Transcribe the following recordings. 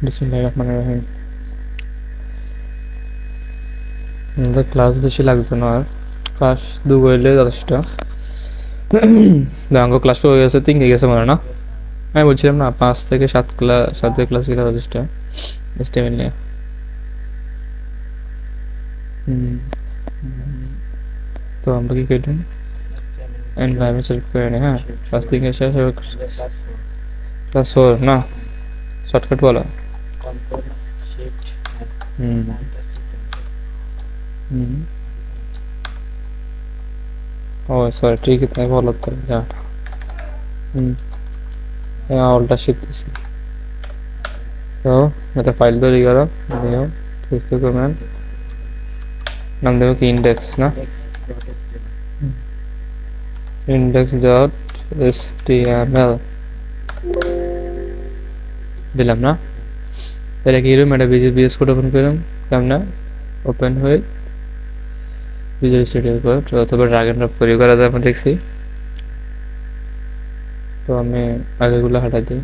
বিসমিল্লাহির রহমানির রহিম। আমাদের ক্লাস বেশি লাগবে না, আর ক্লাস 2 হইলে যথেষ্ট। অঙ্ক ক্লাস হয়ে গেছে, 3 হয়ে গেছে মনে হয় না? আমি বলছিলাম না 5 থেকে 7 ক্লাস গেলে যথেষ্ট এস্টিমেট নিয়ে। তো আমরা কি করলাম? এনভায়রনমেন্ট সিলেক্ট করে নিই। হ্যাঁ, ক্লাস 3 এসে ক্লাস 4 না, শর্টকাট বলো। হুম হুম ও সরি, ঠিক তাই বলো তো। হ্যাঁ, অল্টা শিখতেছি। তো একটা ফাইল তৈরি করো, নিও ফেসবুক কমেন্ট, নাম দেবো কি ইন্ডেক্স না, ইন্ডেক্স ডট এসটিএমএল দিলাম না। তাহলে কি রুম একটা বিএস কোড ওপেন করলাম, কেমন ওপেন হয়ে ভিজুয়াল স্টুডিও কোড অথবা ড্রাগ এন্ড ড্রপ করে করা যায়, আমরা দেখছি। তো আমি আগেগুলো হাঁটা দিই,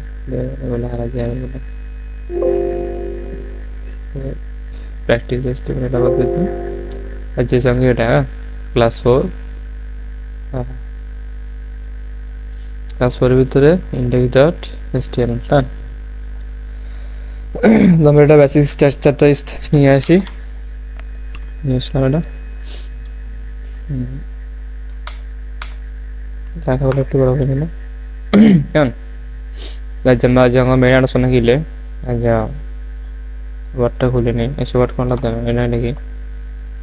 এগুলো হারা দিই, আগেগুলো প্র্যাকটিস এস্টিমেট এটা বাদ দিই। আর যে সঙ্গে এটা ক্লাস 4, ক্লাস 4 এর ভিতরে ইন্ডেক্স ডট এসটিএমএল টান। আমরা এটা বেসিক স্ট্রাকচারটা নিয়ে আসি, নিয়ে আসলাম এটা। দেখা হলো একটু বড় করে নিলাম কেমন আমরা যখন মেয়েরা শোনা গেলে আচ্ছা ওয়ার্ডটা খুলে নিই, এসে ওয়ার্ড কোনটা দেবে এটা নাকি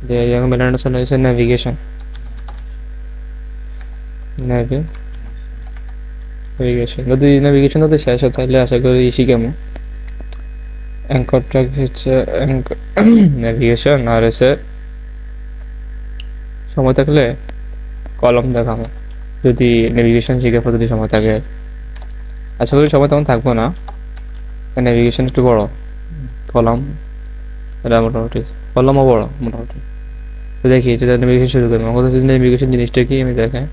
যে যখন মেয়েরা শোনা এসে নেভিগেশন নেভিগেশন যদি নেভিগেশন যদি শেষ হয় তাহলে আশা করি শিখামো। অ্যাঙ্কর ট্র্যাক হচ্ছে নেভিগেশন, আর এসে সময় থাকলে কলম দেখাবো যদি নেভিগেশন শিখে যদি সময় থাকে। আশা করি সময় তেমন থাকবো না, নেভিগেশন একটু বড়, কলম এটা মোটামুটি, কলমও বড় মোটামুটি। তো দেখি যে নেভিগেশন শুরু করবো। আমার কথা নেভিগেশন জিনিসটা কি আমি দেখাই,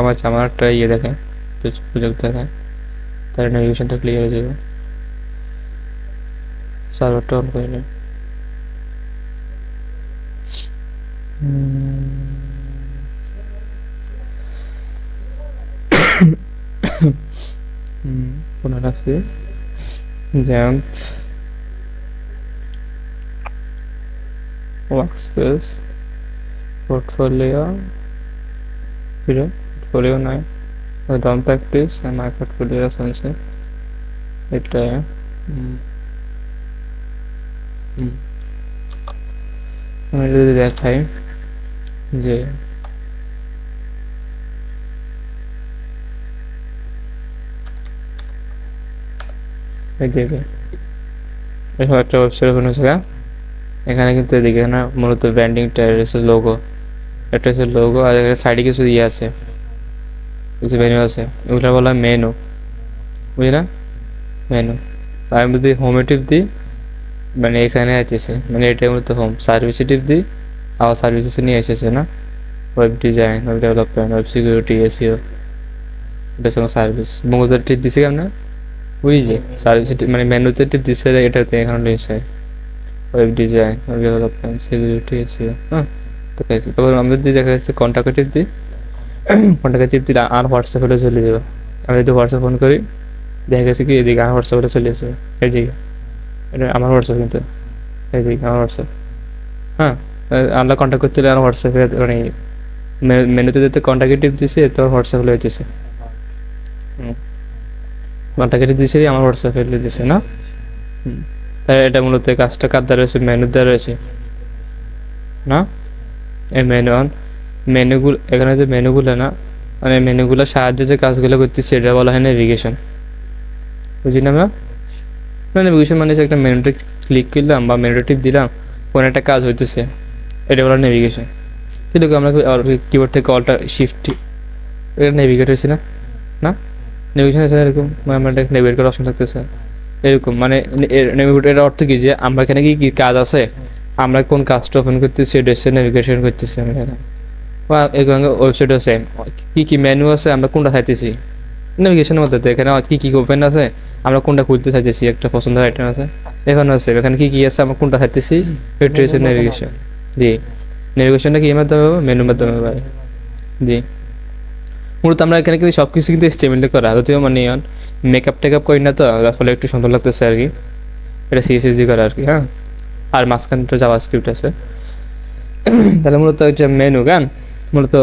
আমার একটা ইয়ে দেখায়, প্রজেক্ট দেখায়, তার নেভিগেশনটা ক্লিয়ার হয়ে যাবে। সার্ভারটা অন করে নিই। পুনः রাখছি জ্যাম্প ওয়ার্কস্পেস পোর্টফোলিও পোর্টফোলিও নাই, ডম প্র্যাকটিস মাই পোর্টফোলিও আছে এটা। আমি যদি দেখাই যে এরকম একটা ওয়েবসাইট ওপেন হয়েছে, এখানে কিন্তু এদিকে না মূলত ব্র্যান্ডিংটা হচ্ছে লোগো, একটা হচ্ছে লোগো, আর সাইডে কিছু ইয়ে আছে, কিছু মেনু আছে, এগুলো বলা হয় মেনু, বুঝলি না মেনু। আমি যদি হোমে টিপ দিই মানে এখানে আসতেছে, মানে এটা মূলত হোম। সার্ভিসে টিপ দিই আবার সার্ভিসে নিয়ে এসেছে না, web design, web development, web security, SEO, এটা সঙ্গে সার্ভিস। বঙ্গদের টিপ দিছে কেমন বুঝছি, সার্ভিসে মানে মেনুতে টিপ দিছে এটাতে, এখানে রয়েছে web design, web development, security, SEO. হ্যাঁ, তো তারপর আমরা যদি দেখা যাচ্ছে কন্ট্যাক্টে টিপ দিই, কন্ট্যাক্টে টিপ দিলে আর হোয়াটসঅ্যাপে চলে যাবে। আমি যদি হোয়াটসঅ্যাপ ফোন করি দেখা গেছে কি এদিকে আর হোয়াটসঅ্যাপে চলে আসে, এই দিকে এটা আমার হোয়াটসঅ্যাপ, কিন্তু এই দিকে আমার হোয়াটসঅ্যাপ। হ্যাঁ, আমরা কন্ট্যাক্ট করতে হলে আর হোয়াটসঅ্যাপে মানে মেনুতে যেতে কন্ট্যাক্টে টিপ দিছে তো হোয়াটসঅ্যাপ হয়ে যেতেছে, কন্ট্যাক্টে দিছে আমার হোয়াটসঅ্যাপে দিছে না। তাই এটা মূলত কাজটা কার দ্বারা রয়েছে, মেনুর দ্বারা রয়েছে না। এই মেনুগুলো এখানে যে মেনুগুলো না, মানে মেনুগুলোর সাহায্যে যে কাজগুলো করতেছি এটা বলা হয় নেভিগেশন, বুঝি না আমরা। নেভিগেশন মানে একটা মেনুটা ক্লিক করলাম বা মেনুটা টিপ দিলাম, কোনো একটা কাজ হইতেছে, এটা বলা নেভিগেশন। কিন্তু আমরা কিবোর্ড থেকে অল্টার শিফট, এটা নেভিগেট হয়েছে না, না নেভিগেশন আছে এরকম, আমরা নেভিগেট করার অপশন থাকতেছে এরকম। মানে নেভিগেটের অর্থ কি যে আমরা এখানে কি কাজ আছে, আমরা কোন কাজটা ওপেন করতেছি এটা হচ্ছে নেভিগেশন করতেছি আমরা এখানে। বা এখানে ওয়েবসাইটও সেম, কী কী মেনু আছে আমরা কোনটা চাইতেছি নেভিগেশনের মধ্যে তো এখানে কি কি ওপেন আছে, আমরা কোনটা খুলতে চাইতেছি, একটা পছন্দের আইটেম আছে এখানে আছে, এখানে কি কি আছে আমরা কোনটা চাইতেছি, এটা হচ্ছে নেভিগেশন। জি, নেভিগেশনটা কি মাধ্যমে হবে, মেনুর মাধ্যমে ভাই। জি, মূলত আমরা এখানে কিন্তু সব কিছু কিন্তু স্টেমিলে করা, যদিও মানে মেকআপ টেকআপ করি না তো, যার ফলে একটু সুন্দর লাগতেছে আর কি, এটা সিএসএসজি করা আর কি। হ্যাঁ, আর মাঝখানটা জাভা স্ক্রিপ্ট আছে। তাহলে মূলত হচ্ছে মেনু গান, মূলত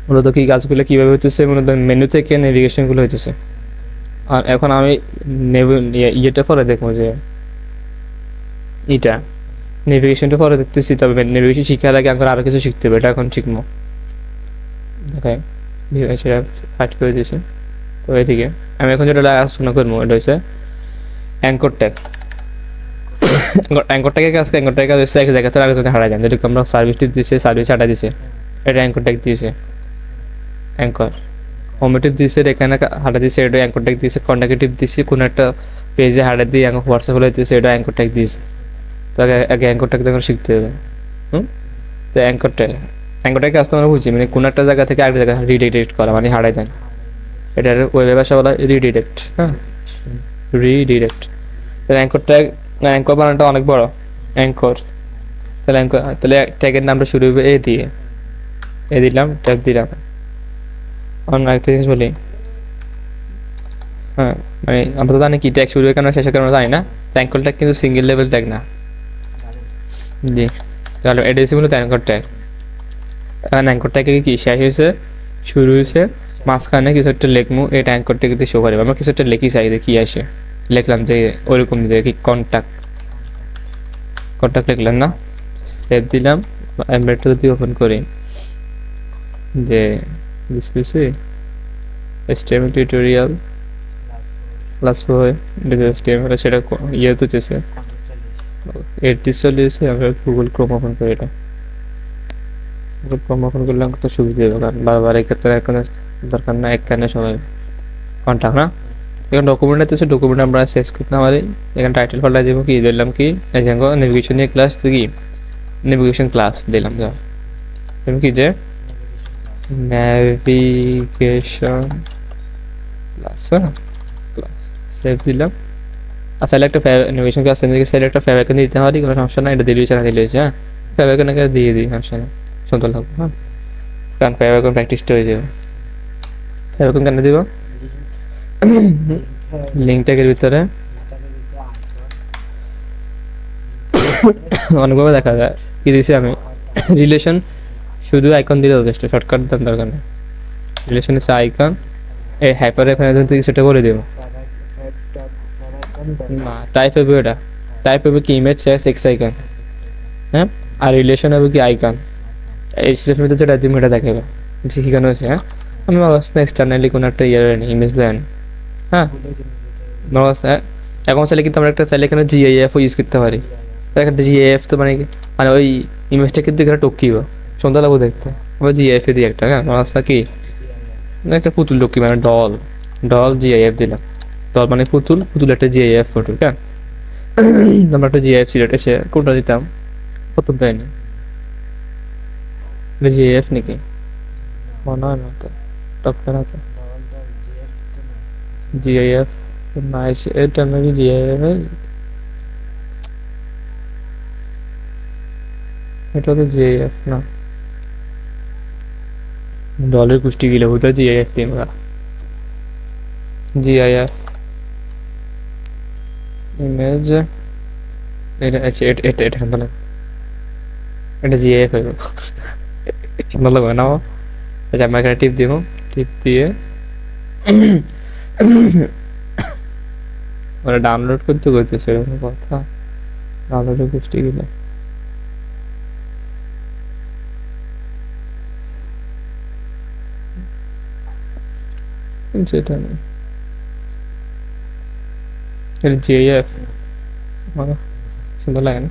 মূলত কি কাজগুলো কীভাবে হচ্ছে, মূলত মেনু থেকে নেভিগেশনগুলো হইতেছে। আর এখন আমি ইয়েটা পরে দেখবো যে এটা নেভিগেশনটা পরে দেখতেছি, তবে নেভিগেশন শিখার আগে এখন আরও কিছু শিখতে হবে, এটা এখন শিখবো। দেখায় সেটা হাইড করে দিয়েছি। তো এদিকে আমি এখন যেটা আলোচনা করবো এটা হচ্ছে অ্যাঙ্কর ট্যাগ। অ্যাঙ্কর ট্যাগের কাজ, অ্যাঙ্কর ট্যাগ হচ্ছে এক জায়গা থেকে আগে হারা যায়, যেরকম আমরা সার্ভিসটি দিয়েছে, সার্ভিস হাঁটা দিছে, এটা অ্যাঙ্কর ট্যাগ দিয়েছে। অ্যাঙ্কর হোমেটিভ দিয়েছে, এখানে হাঁটা দিয়েছে, এটা অ্যাঙ্কর ট্যাগ দিয়েছে। কন্টাক্টিভ দিয়েছে, কোনো একটা পেজে হাঁটা দিয়ে হোয়াটসঅ্যাপ হলে দিয়েছে, এটা অ্যাঙ্কর ট্যাগ দিয়েছে। তো আগে অ্যাঙ্কর ট্যাগ তখন শিখতে হবে। তো অ্যাঙ্কর ট্যাগ আসতে আমরা বুঝছি মানে কোনো একটা জায়গা থেকে আরেকটা জায়গা রিডিরেক্ট করা, মানে হারাই দেন, এটার ওয়েবে ভাষা বলা রিডিরেক্ট। হ্যাঁ, রিডিরেক্ট। তাহলে অ্যাঙ্কর ট্যাগ, অ্যাঙ্কর বানানটা অনেক বড়, অ্যাঙ্কর। তাহলে অ্যাঙ্কর, তাহলে ট্যাগের নামটা শুরু হবে এ দিয়ে, এ দিলাম, ট্যাগ দিলাম। অন্য একটা জিনিস বলি, হ্যাঁ মানে আমরা তো জানি কি ট্যাগ শুরু হয় কেন শেষ হয় কেন জানি না, অ্যাঙ্কর ট্যাগ কিন্তু সিঙ্গেল লেভেল ট্যাগ না। জি, তাহলে এটা হচ্ছে মূলত অ্যাঙ্কর ট্যাগ। এখন অ্যাঙ্কর ট্যাগে কি শেষ হয়েছে, শুরু হয়েছে, মাঝখানে কিছু একটা লেখমু, এটা অ্যাঙ্কর ট্যাগে শো করে। আমরা কিছু একটা লেখি চাই কি আসে, লিখলাম যে ওইরকম যে কি কন্ট্যাক্ট লিখলাম না, সেভ দিলাম। এমবেডটা যদি ওপেন করি যে display HTML tutorial class 4 HTML, সেটা ইয়ে তুলতেছে, এটি চলে এসে আমরা গুগল ক্রোম ওপেন করি। এটা গুগল ক্রোম ওপেন করলে আমাকে তো সুবিধা হবে, কারণ বারবার এক্ষেত্রে এখানে দরকার না, এখানে সবাই কন্ট্যাক্ট না। এখন ডকুমেন্ট আছে, ডকুমেন্ট আমরা শেষ করতে পারি। এখানে টাইটেল ফাল্টা দিব, কি দিলাম কি এজাঙ্গো নেভিগেশন নিয়ে ক্লাস, তো কি নেভিগেশন ক্লাস দিলাম। যা তুমি কি যে নেভিগেশন ক্লাস, ক্লাস সেভ দিলাম। আর চাইলে একটা নেভিগেশন ক্লাস চাইলে একটা ফেভ আইকন দিতে পারি, কোনো সমস্যা না, এটা দিয়ে দিয়েছে না দিলে হয়েছে। হ্যাঁ, ফেভ আইকন দিয়ে দিই, সমস্যা নেই, সুন্দর লাগবে। হ্যাঁ, কারণ ফেভ আইকন প্র্যাকটিসটা হয়ে যাবে। ফেভ আইকন কেন দিব, লিঙ্ক ট্যাগের ভিতরে অনেকভাবে দেখা যায়। কি দিয়েছি আমি, রিলেশন শুধু আইকন দিলে যথেষ্ট, শর্টকাট দেন দরকার নেই। রিলেশন হচ্ছে আইকন, এই হাইপার রেফারেন্স থেকে সেটা করে দেবো না, টাইপ হবে এটা, টাইপ হবে কি ইমেজ এক্স আইকন। হ্যাঁ, আর রিলেশন হবে কি আইকন, এই স্টেপের ভিতরে যেটা দিন এটা দেখাবে শিখানো হয়েছে। হ্যাঁ, আমি অবস্থা এক্সটার্নালি কোনো একটা ইমেজ দেন। হ্যাঁ, এখন চাইলে কিন্তু আমরা একটা চাইলে এখানে GIF ইউজ করতে পারি। একটা GIF তো মানে মানে ওই ইমেজটা কিন্তু এখানে টকিব, সুন্দর লাগবে দেখতে। আবার GIF দিই একটা, হ্যাঁ অবস্থা কি একটা পুতুল টকি, মানে ডল GIF দিলাম। ডল মানে পুতুল, পুতুল একটা GIF ফটো। হ্যাঁ, আমরা একটা GIF সিলেক্ট এসে কোনটা দিতাম, প্রথম পাইনি, এটা GIF নাকি মনে হয় না, তো টপটা না, তো GIF নাইস, এটা মেবি GIF, এটা তো GIF না, डॉलर कुछ टीवी होता GIF थी मेरा, GIF ইমেজ, এটা আছে, এটা সুন্দর লাগে, এটা GIF হবে, সুন্দর লাগবে না? আচ্ছা আমি এখানে টিপ দিব, টিপ দিয়ে ওরা ডাউনলোড করতে সেরকম কথা, ডাউনলোডে কুষ্টি গেলে যেটা নেই, এটা GIF সুন্দর লাগে না?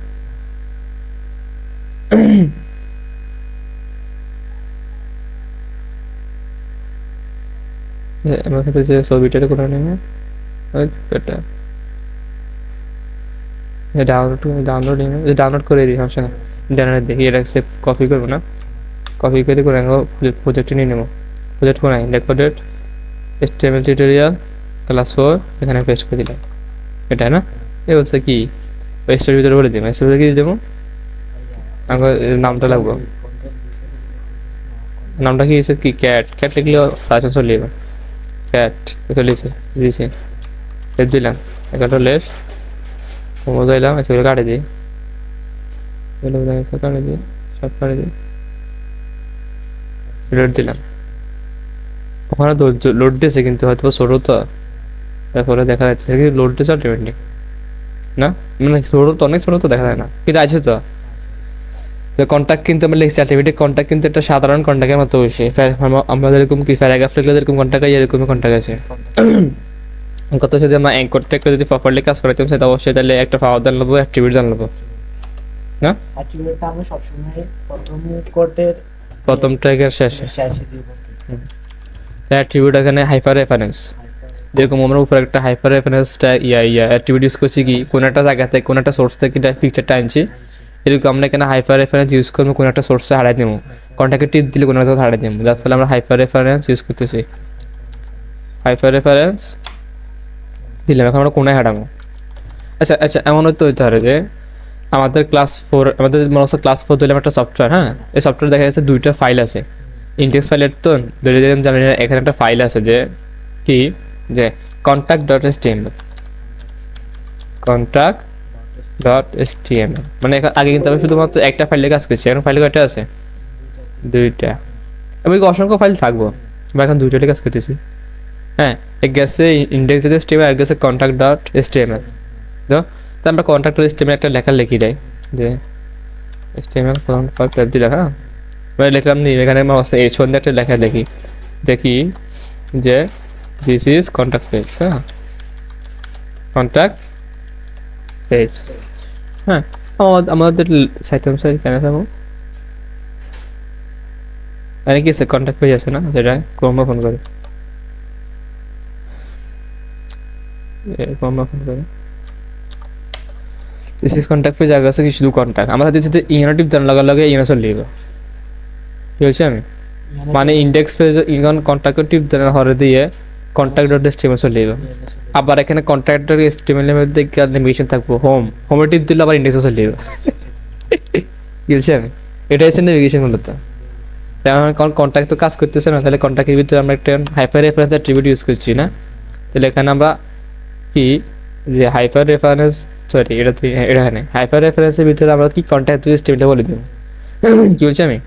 আমার কাছে যে ছবিটা করে নেবে এটা ডাউনলোড করে দিই, সমস্যা না। ডাউনলোড দেখি, এটা কপি করবো না, কপি করে করে প্রজেক্টে নিয়ে নেবো। প্রজেক্ট করে রেকর্ডেড HTML টিউটোরিয়াল ক্লাস 4 এখানে পেস্ট করে দিলাম, এটা না এ হচ্ছে কি পেস্টের ভিতরে বলে দিই মেসেজ কি দেবো আমার নামটা লাগবে, নামটা কি হচ্ছে কি ক্যাট ক্যাট লিখলেও সাজেশন চলে যাবে, ক্যাট চলে দিয়েছি সেভ দিলাম, একটা লেস কমো দিলাম, সেগুলো কাটে দিই, কাটে দিই সব কাটে দিই, লোড দিলাম, ওখানে লোড দিয়েছে কিন্তু হয়তো ছোটো তো তারপরে দেখা যাচ্ছে কি লোড দিয়েছে অটোমেটিক না, মানে ছোটো তো অনেক ছোটো তো দেখা যায় না কিন্তু আছে তো কন্ট্যাক্ট কিন্তু আমরা লিখছি অ্যাক্টিভিটি কন্ট্যাক্ট কিন্তু একটা সাধারণ কন্ট্যাক্টের মতো হয়েছে, আমাদের এরকম কি প্যারাগ্রাফ লিখলে যেরকম কন্ট্যাক্ট হয় এরকমই কন্ট্যাক্ট আছে। কত যদি আমরা অ্যাঙ্করটা একটু যদি প্রপারলি কাজ করাইতাম সেটা অবশ্যই তাহলে একটা পাওয়ার জান নেবো অ্যাট্রিবিউট জান নেবো না, অ্যাট্রিবিউটটা আমরা সবসময় প্রথম ট্র্যাকের শেষে দিব। অ্যাট্রিবিউট এখানে হাইপার রেফারেন্স, যেরকম আমরা উপরে একটা হাইপার রেফারেন্সটা অ্যাট্রিবিউট ইউজ করছি কি কোনো একটা জায়গা থেকে কোনো একটা সোর্স থেকে পিকচারটা আনছি, এরকম আমরা এখানে হাইপার রেফারেন্স ইউজ করবো কোনো একটা সোর্সে হারাই দেবো, কন্ট্যাক্টে টিপ দিলে কোনো একটা হারাই দেবো, যার ফলে আমরা হাইপার রেফারেন্স ইউজ করতেছি, হাইপার রেফারেন্স দিলাম, এখন আমরা কোনায় হারাবো। আচ্ছা আচ্ছা এমন হতে পারে যে আমাদের ক্লাস 4 আমাদের মনে হচ্ছে ক্লাস 4 দিলাম একটা সফটওয়্যার, হ্যাঁ এই সফটওয়্যার দেখা যাচ্ছে দুইটা ফাইল আছে ইন্ডেক্স ফাইলের, তো ধরে দিলাম যে এখানে একটা ফাইল আছে যে কি যে contact.html contact.html মানে আগে কিন্তু আমি শুধুমাত্র একটা ফাইলে কাজ করছি, এখন ফাইল কয়টা আছে দুইটা, আমি অসংখ্য ফাইল থাকবো আমরা এখন দুইটাতে কাজ করতেছি, হ্যাঁ এক গেছে index.html আর গেছে contact.html, তো আমরা contact.html একটা লেখা লিখি দেয় যে html contact দিয়ে লেখা মানে লিখলাম নি এখানে আমার এই সন্ধ্যে একটা লেখা লিখি দেখি যে দিস ইজ কন্ট্যাক্ট পেজ, হ্যাঁ কন্ট্যাক্ট পেজ, হ্যাঁ আমাদের সাইট কেন যাবো মানে কি আছে কন্ট্যাক্ট পেজ আছে না যেটা ক্রোম ওপেন করে দিস ইজ কন্ট্যাক্ট পেজ আগে আছে কি শুধু কন্ট্যাক্ট আমার সাথে যে ইনোটিভ দেন লাগে ইনো চলে যাবে কি হয়েছে আমি মানে ইন্ডেক্স পেজ ইন কন্ট্যাক্ট টিপ দেন হরে দিয়ে contact.html চলে যাবে, আবার এখানে contact.html এর মধ্যে অ্যানিমেশন থাকবো হোমে টিপ দিলে আবার ইন্ডেক্সে চলে যাবে, বুঝছি আমি এটাই হচ্ছে নেভিগেশন মূলত, কারণ কন্ট্যাক্ট তো কাজ করতেছে না, তাহলে কন্ট্যাক্টের ভিতরে আমরা একটা হাইপার রেফারেন্স অ্যাট্রিবিউট ইউজ করছি না, তাহলে এখানে আমরা কি যে হাইপার রেফারেন্স সরি এটা এখানে হাইপার রেফারেন্সের ভিতরে আমরা কি contact.html বলে দেবো, কি বলছি আমি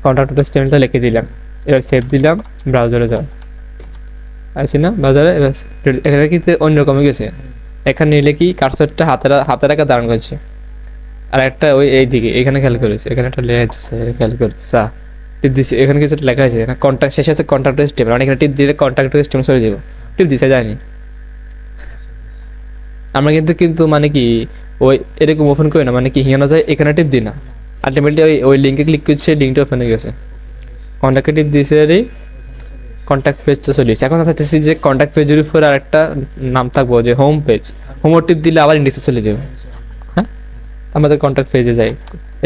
contact.html লিখে দিলাম, এবার সেভ দিলাম, ব্রাউজারে যাও আসি না ব্রাউজারে, এবার এখানে কিন্তু অন্যরকম গেছে, এখানে নিলে কি কার্সারটা হাতে রাখা দাঁড়ান করছে, আর একটা ওই এই দিকে এখানে খেয়াল করেছে এখানে একটা লেখা আছে খেয়াল করেছে টিপ দিচ্ছে এখানে কিছু লেখা আছে না কন্ট্যাক্ট শেষে আছে contact.html মানে এখানে টিপ দিলে contact.html চলে যাবো, টিপ দিছে যায়নি, আমরা কিন্তু মানে কি ওই এরকম ওপেন করি না মানে কি হিয়ানো যায় এখানে টিপ দিই না, আলটিমেটলি ওই লিঙ্কে ক্লিক করছে লিঙ্কটা ওপেন হয়ে গেছে, কন্ট্যাক্টে টিপ দিয়েছে কন্ট্যাক্ট পেজটা চলে এসেছে, এখন চাচ্ছি যে কন্ট্যাক্ট পেজের উপর আর একটা নাম থাকবো যে হোম পেজ, হোম টিপ দিলে আবার ইন্ডেক্সে চলে যাবে, হ্যাঁ আমাদের কন্ট্যাক্ট পেজে যাই,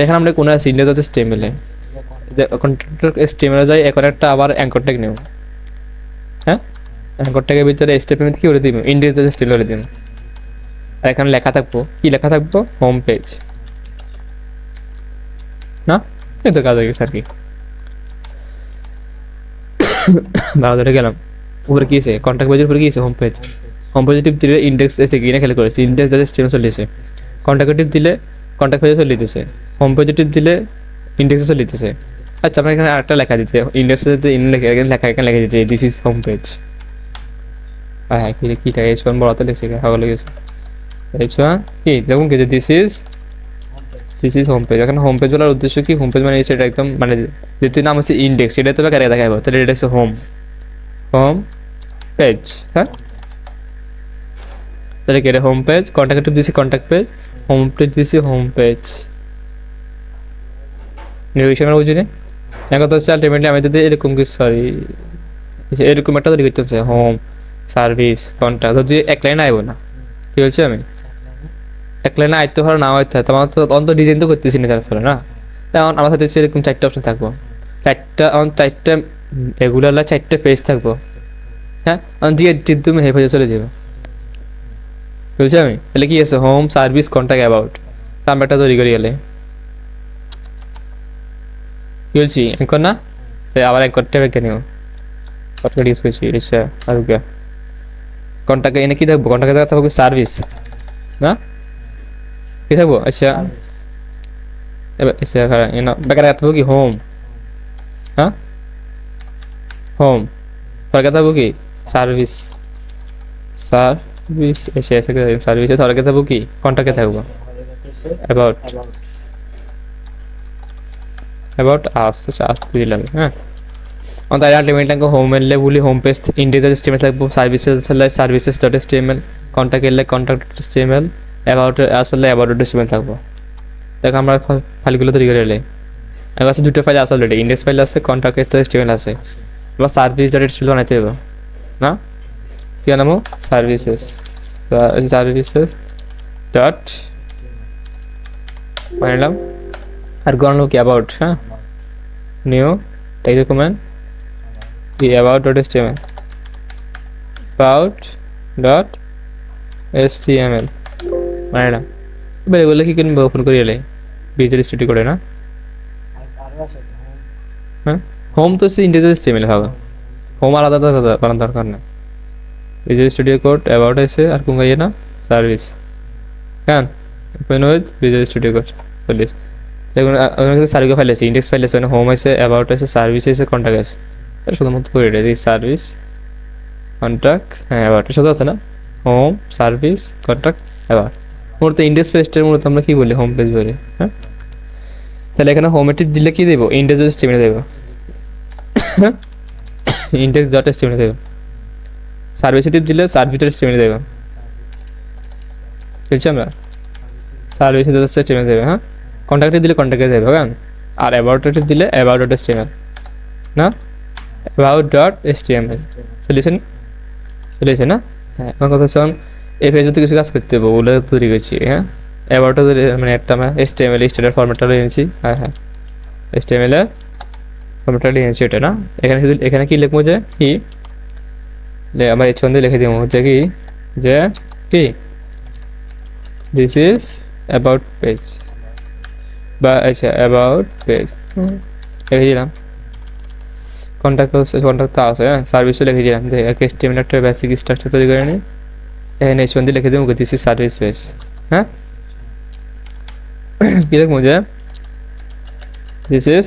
এখানে আমরা কোনো আছে index.html contact.html যাই, এখন একটা আবার অ্যাঙ্কর ট্যাগ নেব, হ্যাঁ অ্যাঙ্কর ট্যাগের ভিতরে স্টেটমেন্ট কি করে দিব index.html করে দিব, আর এখানে লেখা থাকবো কি লেখা থাকবো হোম পেজ, না এই তো কাজ হয়ে গেছে আর কি, ব্রাউজারে গেলাম উপরে কি আছে কন্ট্যাক্ট পেজের উপরে কি আছে হোম পেজে টিপ দিলে ইন্ডেক্স এসে কিনে খেলে করেছে index.html চলে এসে, কন্ট্যাক্টে টিপ দিলে কন্ট্যাক্ট পেজে চলে যেতেছে, হোম পেজে টিপ দিলে ইন্ডেক্সে চলে যেতেছে, আচ্ছা আমরা এখানে আরেকটা লেখা দিচ্ছে ইন্ডেক্সে লেখা এখানে লেখা দিচ্ছে দিস ইজ হোম পেজ, হ্যাঁ কিটা এই শোন বড় তো লিখছে ভালো লেগেছে এই কি দেখুন কি যে দিস ইজ হোম পেজ, এখন হোম পেজ বলার উদ্দেশ্য কি হোম পেজ মানে সেটা একদম মানে যেহেতু নাম হচ্ছে ইন্ডেক্স সেটা তো কারে দেখাবো তাহলে এটা হচ্ছে হোম পেজ, হ্যাঁ তাহলে কি এটা হোম পেজ কন্ট্যাক্ট দিছি কন্ট্যাক্ট পেজ হোম পেজ দিছি হোম পেজ, নেভিগেশন বুঝিনি এখন তো হচ্ছে আলটিমেটলি আমি যদি এরকম কিছু সরি এরকম একটা তৈরি করতে হচ্ছে হোম সার্ভিস কন্ট্যাক্ট যদি এক লাইন আইব না কি বলছি আমি এক লাইনে আয়ত্ত ভালো না হইতে হয় তোমার তো অন্ত ডিজাইন তো করতেছি না যার ফলে না, এখন আমার সাথে এরকম চারটে অপশন থাকবো, চারটা এগুলো হলো 4টা পেজ থাকবো, হ্যাঁ, দিয়ে তুমি হে পেজে চলে যাবে, বুঝছি আমি। তাহলে কি আছে, হোম সার্ভিস কন্ট্যাক্ট অ্যাবাউট, আমরা একটা তৈরি করি গেলে কি বলছি এখন না, আবার এক করতে হবে কেন কন্ট্যাক্ট ইউজ করছি, আচ্ছা আর কি কন্ট্যাক্ট এনে কি থাকবো, কন্ট্যাক্টে থাকবো সার্ভিস না, কি থাকবো, আচ্ছা এবার আচ্ছা বেকার থাকবো কি হোম, হ্যাঁ হোম, সরকার থাকবো কি সার্ভিস, সার্ভিস এসে এসে সার্ভিসে সরকার থাকবো কি কন্ট্যাক্টে থাকবো অ্যাবাউট, অ্যাবাউট আস, আচ্ছা আস দিলাম, হ্যাঁ তাই আলটিমেটলি হোম এলে বলি হোম পেজ ইন্ডিজের স্টিমেল থাকবো, সার্ভিসেস হলে সার্ভিসেস ডট এসটিএমএল, কন্ট্যাক্ট এলে কন্ট্যাক্ট ডট এসটিএমএল, অ্যাবাউট আসলে অ্যাবাউট ডট এসটিএমএল থাকবো। দেখো আমরা ফাইলগুলো তৈরি করে এলে আমার কাছে দুটো ফাইল আছে অলরেডি, ইন্ডেক্স ফাইল আছে, কন্ট্যাক্ট ডট এসটিএমএল আছে, এবার সার্ভিস ডট এসটিএমএল বানাইতে হবে না, কি নামো সার্ভিসেস, সার্ভিসেস ডট বানালাম, আর গণলো কি অ্যাবাউট, হ্যাঁ new take comment the about.html, about.html মানে না এবার এগুলো কি করবো, ওপেন করি এলে ভিজুয়াল স্টুডিও করে না, আরো আছে তো হ্যাঁ হোম তো হচ্ছে ইন্ডিজের HTML হবে, হোম আলাদা আলাদা বানানোর দরকার নেই, ভিজুয়াল স্টুডিও কোড অ্যাবাউট আছে আর কোন গাইয়ে না সার্ভিস, কেন open with visual studio code service, দেখুন ওখানে সার্ভিস ফাইল আছে, ইন্ডেক্স ফাইল আছে, মানে হোম আছে, অ্যাবাউট আছে, সার্ভিস আছে, কন্ট্যাক্ট আছে, শুধুমাত্র করে দিই সার্ভিস কন্ট্যাক্ট, হ্যাঁ অ্যাবাউট শুধু আছে না, হোম সার্ভিস কন্ট্যাক্ট অ্যাবাউট, মূলত ইন্ডেক্স পেজটার মূলত আমরা কি বলি হোম পেজ বলি, হ্যাঁ তাহলে এখানে হোম এটি দিলে কি দেবো, ইন্ডেক্স ডট এসটিএমএল দেবো, ইন্ডেক্স ডট এসটিএমএল দেবো, সার্ভিস এটি দিলে সার্ভিস ডট এসটিএমএল দেবো, বুঝছি আমরা সার্ভিস ডট এসটিএমএল দেবে, হ্যাঁ কন্ট্যাক্টে দিলে কন্ট্যাক্টে দেবে, হ্যাঁ আর অ্যাবাউট দিলে অ্যাবাউট ডট এসটিএমএল না, অ্যাবাউট ডট এসটিএমএল চলেছে না, হ্যাঁ এখন কথা হচ্ছে এই পেজে তো কিছু কাজ করতে হবে, ওগুলো তৈরি করছি, হ্যাঁ অ্যাবাউটও মানে একটা আমরা এসটিএমএল স্ট্যান্ডার্ড ফরম্যাটটা নিয়েছি, হ্যাঁ হ্যাঁ এসটিএমএল এর ফরম্যাটটা নিয়েছি এটা না, এখানে শুধু এখানে কি লিখবো যে কি আমার এই ছন্দে লিখে দিব হচ্ছে কি যে কি দিস ইজ অ্যাবাউট পেজ বা আচ্ছা অ্যাবাউট পেজ লিখে দিলাম, কন্ট্যাক্ট তো আছে, হ্যাঁ সার্ভিসও লিখে দিলাম যে HTML একটা বেসিক স্ট্রাকচার তৈরি করে নিই, এখানে এই ছন্দে লিখে দেবো দিস ইজ সার্ভিস পেজ, হ্যাঁ কি লিখবো যে দিস ইজ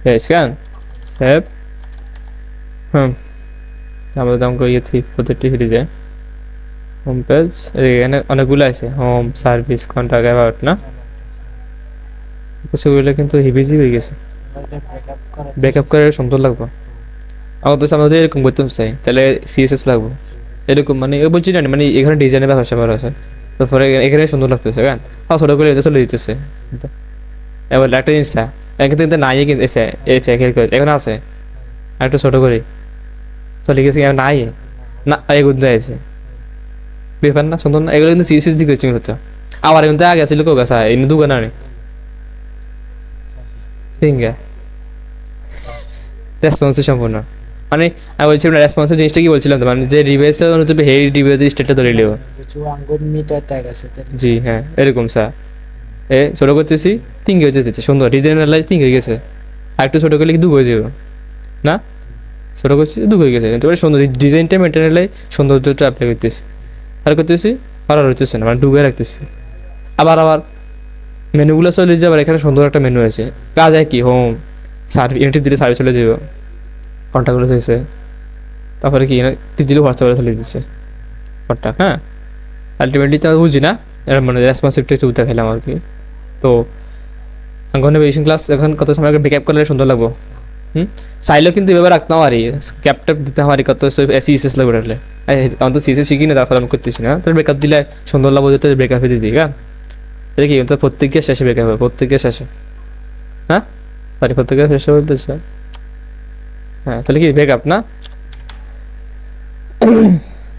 পেজ, কেন সেভ, আমাদের দাম করে ঠিক প্রত্যেকটি সিরিজে হোম পেজ, এখানে অনেকগুলো আছে হোম সার্ভিস কন্ট্যাক্ট অ্যাবাউট না, তো সেগুলো কিন্তু হিবিজি হয়ে গেছে, ব্যাকআপ করে সুন্দর লাগবে, আমার তো আমাদের এরকম করতে চাই তাহলে CSS লাগবে এরকম, মানে বলছি না মানে এখানে ডিজাইনের ব্যাপার আছে, তারপরে এখানে সুন্দর লাগতেছে, কেন ছোটো করে চলে দিতেছে, এবার একটা জিনিস এখান থেকে নাই কিন্তু এখন আছে আর একটু ছোটো করে চলে গেছে, নাই না এগুলো আছে ব্যাপার না সুন্দর না, এগুলো কিন্তু CSS দিয়ে করছি মূলত, আবার কিন্তু আগে ছিল কেউ গাছা এমনি দোকান আনে ঠিক আছে রেসপন্সিভ সম্পূর্ণ, মানে আমি বলছিলাম না রেসপন্সিভ জিনিসটা কি বলছিলাম, তো মানে যে রিভাইসে অনুযায়ী হেড রিভাইস স্টেটটা ধরে নেব, কিছু আঙ্গুল মিটার ট্যাগ আছে জি হ্যাঁ এরকম স্যার ছোটো করতেছি তিন হয়ে যেতেছে সুন্দর ডিজাইনার লাই তিন হয়ে গেছে, আর একটু ছোটো করলে কি দু হয়ে যাবে না, ছোটো করছি দু হয়ে গেছে, কিন্তু সুন্দর ডিজাইনটা মেনটেনের লাই সৌন্দর্যটা অ্যাপ্লাই করতেছি, আর করতেছি আর হইতেছে না, মানে ডুবে রাখতেছি, আবার মেনুগুলো চলে যাবে, আবার এখানে সুন্দর একটা মেনু আছে, কাজ হয় কি হোম সার্ভিস ইউনিট দিলে সার্ভিস চলে যাবে, কন্ট্যাক্টগুলো চাইছে, তারপরে কি টিপ দিলে হোয়াটসঅ্যাপে চলে দিচ্ছে কন্ট্যাক্ট, হ্যাঁ আলটিমেটলি তো বুঝি না এর মানে রেসপন্সিভটা একটু দেখাইলাম আর কি, তো কনভারসেশন ক্লাস এখন কত সময় ব্যাকআপ করলে সুন্দর লাগবো, চাইলেও কিন্তু এভাবে রাখতে পারি, ক্যাপটাপ দিতে পারি কত CSS লাগবে রাখলে, আমি তো CSS শিখি না তারপরে আমি করতেছি না, তোর ব্যাকআপ দিলে সুন্দর লাগবো যেতে ব্যাকআপে দিয়ে দিই, হ্যাঁ এটা কি তো প্রত্যেকের শেষে ব্যাকআপ হবে, প্রত্যেকের শেষে, হ্যাঁ সরি প্রত্যেকের শেষে বলতেছে, হ্যাঁ তাহলে কি ব্যাকআপ না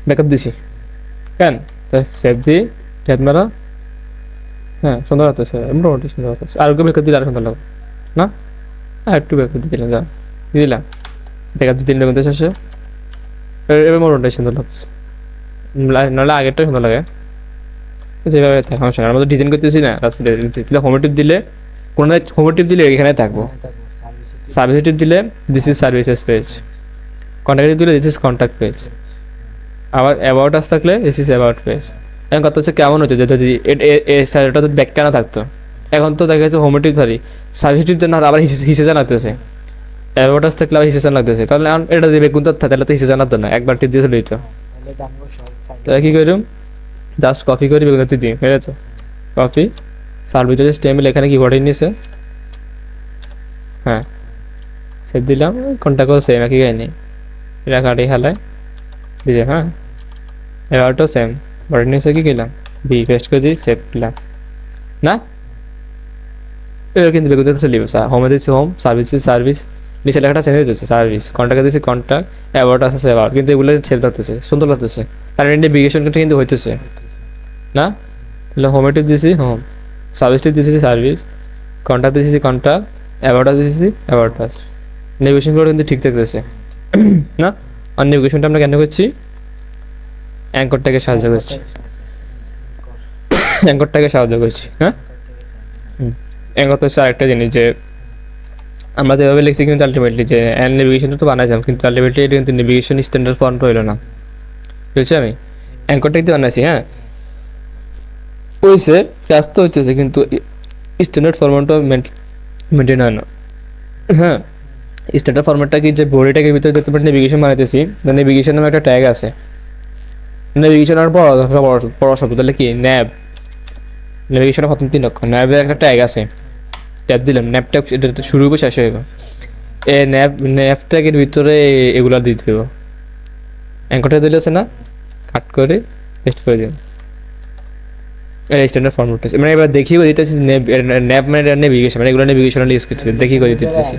ব্যাকআপ দিছি কেন সেভ দি ট্যাব মারা হ্যাঁ সুন্দর লাগতেছে, মোটামুটি সুন্দর লাগতেছে। আর একটু বেকার দিলে আর সুন্দর লাগবে না? আর একটু বেকার দিয়ে দিলাম, যা দিয়ে দিলাম, দেখা দু তিনটা মধ্যে শেষে এবার মোটামুটি সুন্দর লাগতেছে। নাহলে আগেরটাই সুন্দর লাগে, যেভাবে থাকে সমস্যা নেই। আমরা তো ডিজাইন করতেছি না, হোম টিপ দিলে কোনো হোম টিপ দিলে এখানে থাকবো, সার্ভিস টিপ দিলে this is services page, contact টিপ দিলে দিস ইজ কন্ট্যাক্ট পেজ, আবার অ্যাবাউট আস থাকলে দিস ইজ অ্যাবাউট পেজ। এখন কথা হচ্ছে কেমন হতো যে যদি এটা তো ব্যাক কেন থাকতো, এখন তো দেখা যাচ্ছে হোম টিপ ধরি, সার্ভিস টিপ না আবার হিসে জানাতেছে, অ্যাবাউট আস থাকলে আবার হিসে জানাতেছে, তাহলে এখন এটা দিবে কোন তথ্য, তাহলে তো হিসে জানাতো না, একবার টিপ দিয়ে চলে দিত। তাহলে গানগুলো সব ফাইল তাহলে কী করুম, জাস্ট কপি করি বেগুনতে দিই, ঠিক আছে, কপি সার্ভিস স্টেমিল এখানে কিবোর্ডে নিয়েছে, হ্যাঁ সেভ দিলাম, কোনটাকেও সেম একই গাই নেই, এটা কাটি খেলায় দিয়ে, হ্যাঁ এবারটাও সেম বডি নিয়েছে, কি গেলাম বি পেস্ট করে দিই, সেভ দিলাম না, এবার কিন্তু বেগুনতে চলে যাবে। হোমে দিচ্ছি হোম, সার্ভিস সার্ভিস, নিচে লেখাটা সেভ হয়ে যাচ্ছে সার্ভিস, কন্ট্যাক্টে দিচ্ছি কন্ট্যাক্ট, অ্যাবাউট আছে অ্যাবাউট, কিন্তু এগুলো সেভ থাকতেছে, সুন্দর লাগতেছে, তার নেভিগেশনটা কিন্তু হইতেছে না। তাহলে হোমে টিপ দিয়েছি হোম, সার্ভিস টিপ দিয়েছি সার্ভিস, কন্ট্যাক্ট দিয়েছি কন্ট্যাক্ট, অ্যাবাউট দিয়েছি অ্যাবাউট, নেভিগেশনগুলো কিন্তু ঠিক থাকতেছে না। আর নেভিগেশনটা আমরা কেন করছি, অ্যাঙ্করটাকে সাহায্য করছি, অ্যাঙ্করটাকে সাহায্য করছি, হ্যাঁ অ্যাঙ্কর তো হচ্ছে আরেকটা জিনিস যে আমরা যেভাবে লিখছি কিন্তু আলটিমেটলি যে নেভিগেশনটা তো বানাইছিলাম, কিন্তু আলটিমেটলি এটা কিন্তু নেভিগেশন স্ট্যান্ডার্ড ফর্মটা হইলো না, বুঝছি আমি অ্যাঙ্করটা কিন্তু বানাইছি, হ্যাঁ হয়েছে কাজ তো হইতেছে, কিন্তু স্ট্যান্ডার্ড ফরম্যাটটা মেনটেন হয় না। হ্যাঁ স্ট্যান্ডার্ড ফরম্যাটটা কি, যে বডিটাকে ভিতরে যত নেভিগেশন বানাইতেছি, নেভিগেশন নামে একটা ট্যাগ আছে, নেভিগেশন আর বড় শব্দ, তাহলে কি ন্যাব, নেভিগেশনের প্রথম 3 অক্ষর, ন্যাবের একটা ট্যাগ আছে, ট্যাব দিলাম, ন্যাব ট্যাব এটা শুরু হবে শেষ হয়ে গেল, এই ন্যাব ট্যাগের ভিতরে এগুলো দিতে হবে, অ্যাঙ্করটা দিলেছে না, কাট করে পেস্ট করে দিন, স্ট্যান্ডার্ড ফরম্যাট আছে। মানে এবার দেখিয়ে দিতেছি ন্যাব মানে নেভিগেশন, মানে এগুলো নেভিগেশনাল ইউজ করছি, দেখিয়ে করে দিতেছি,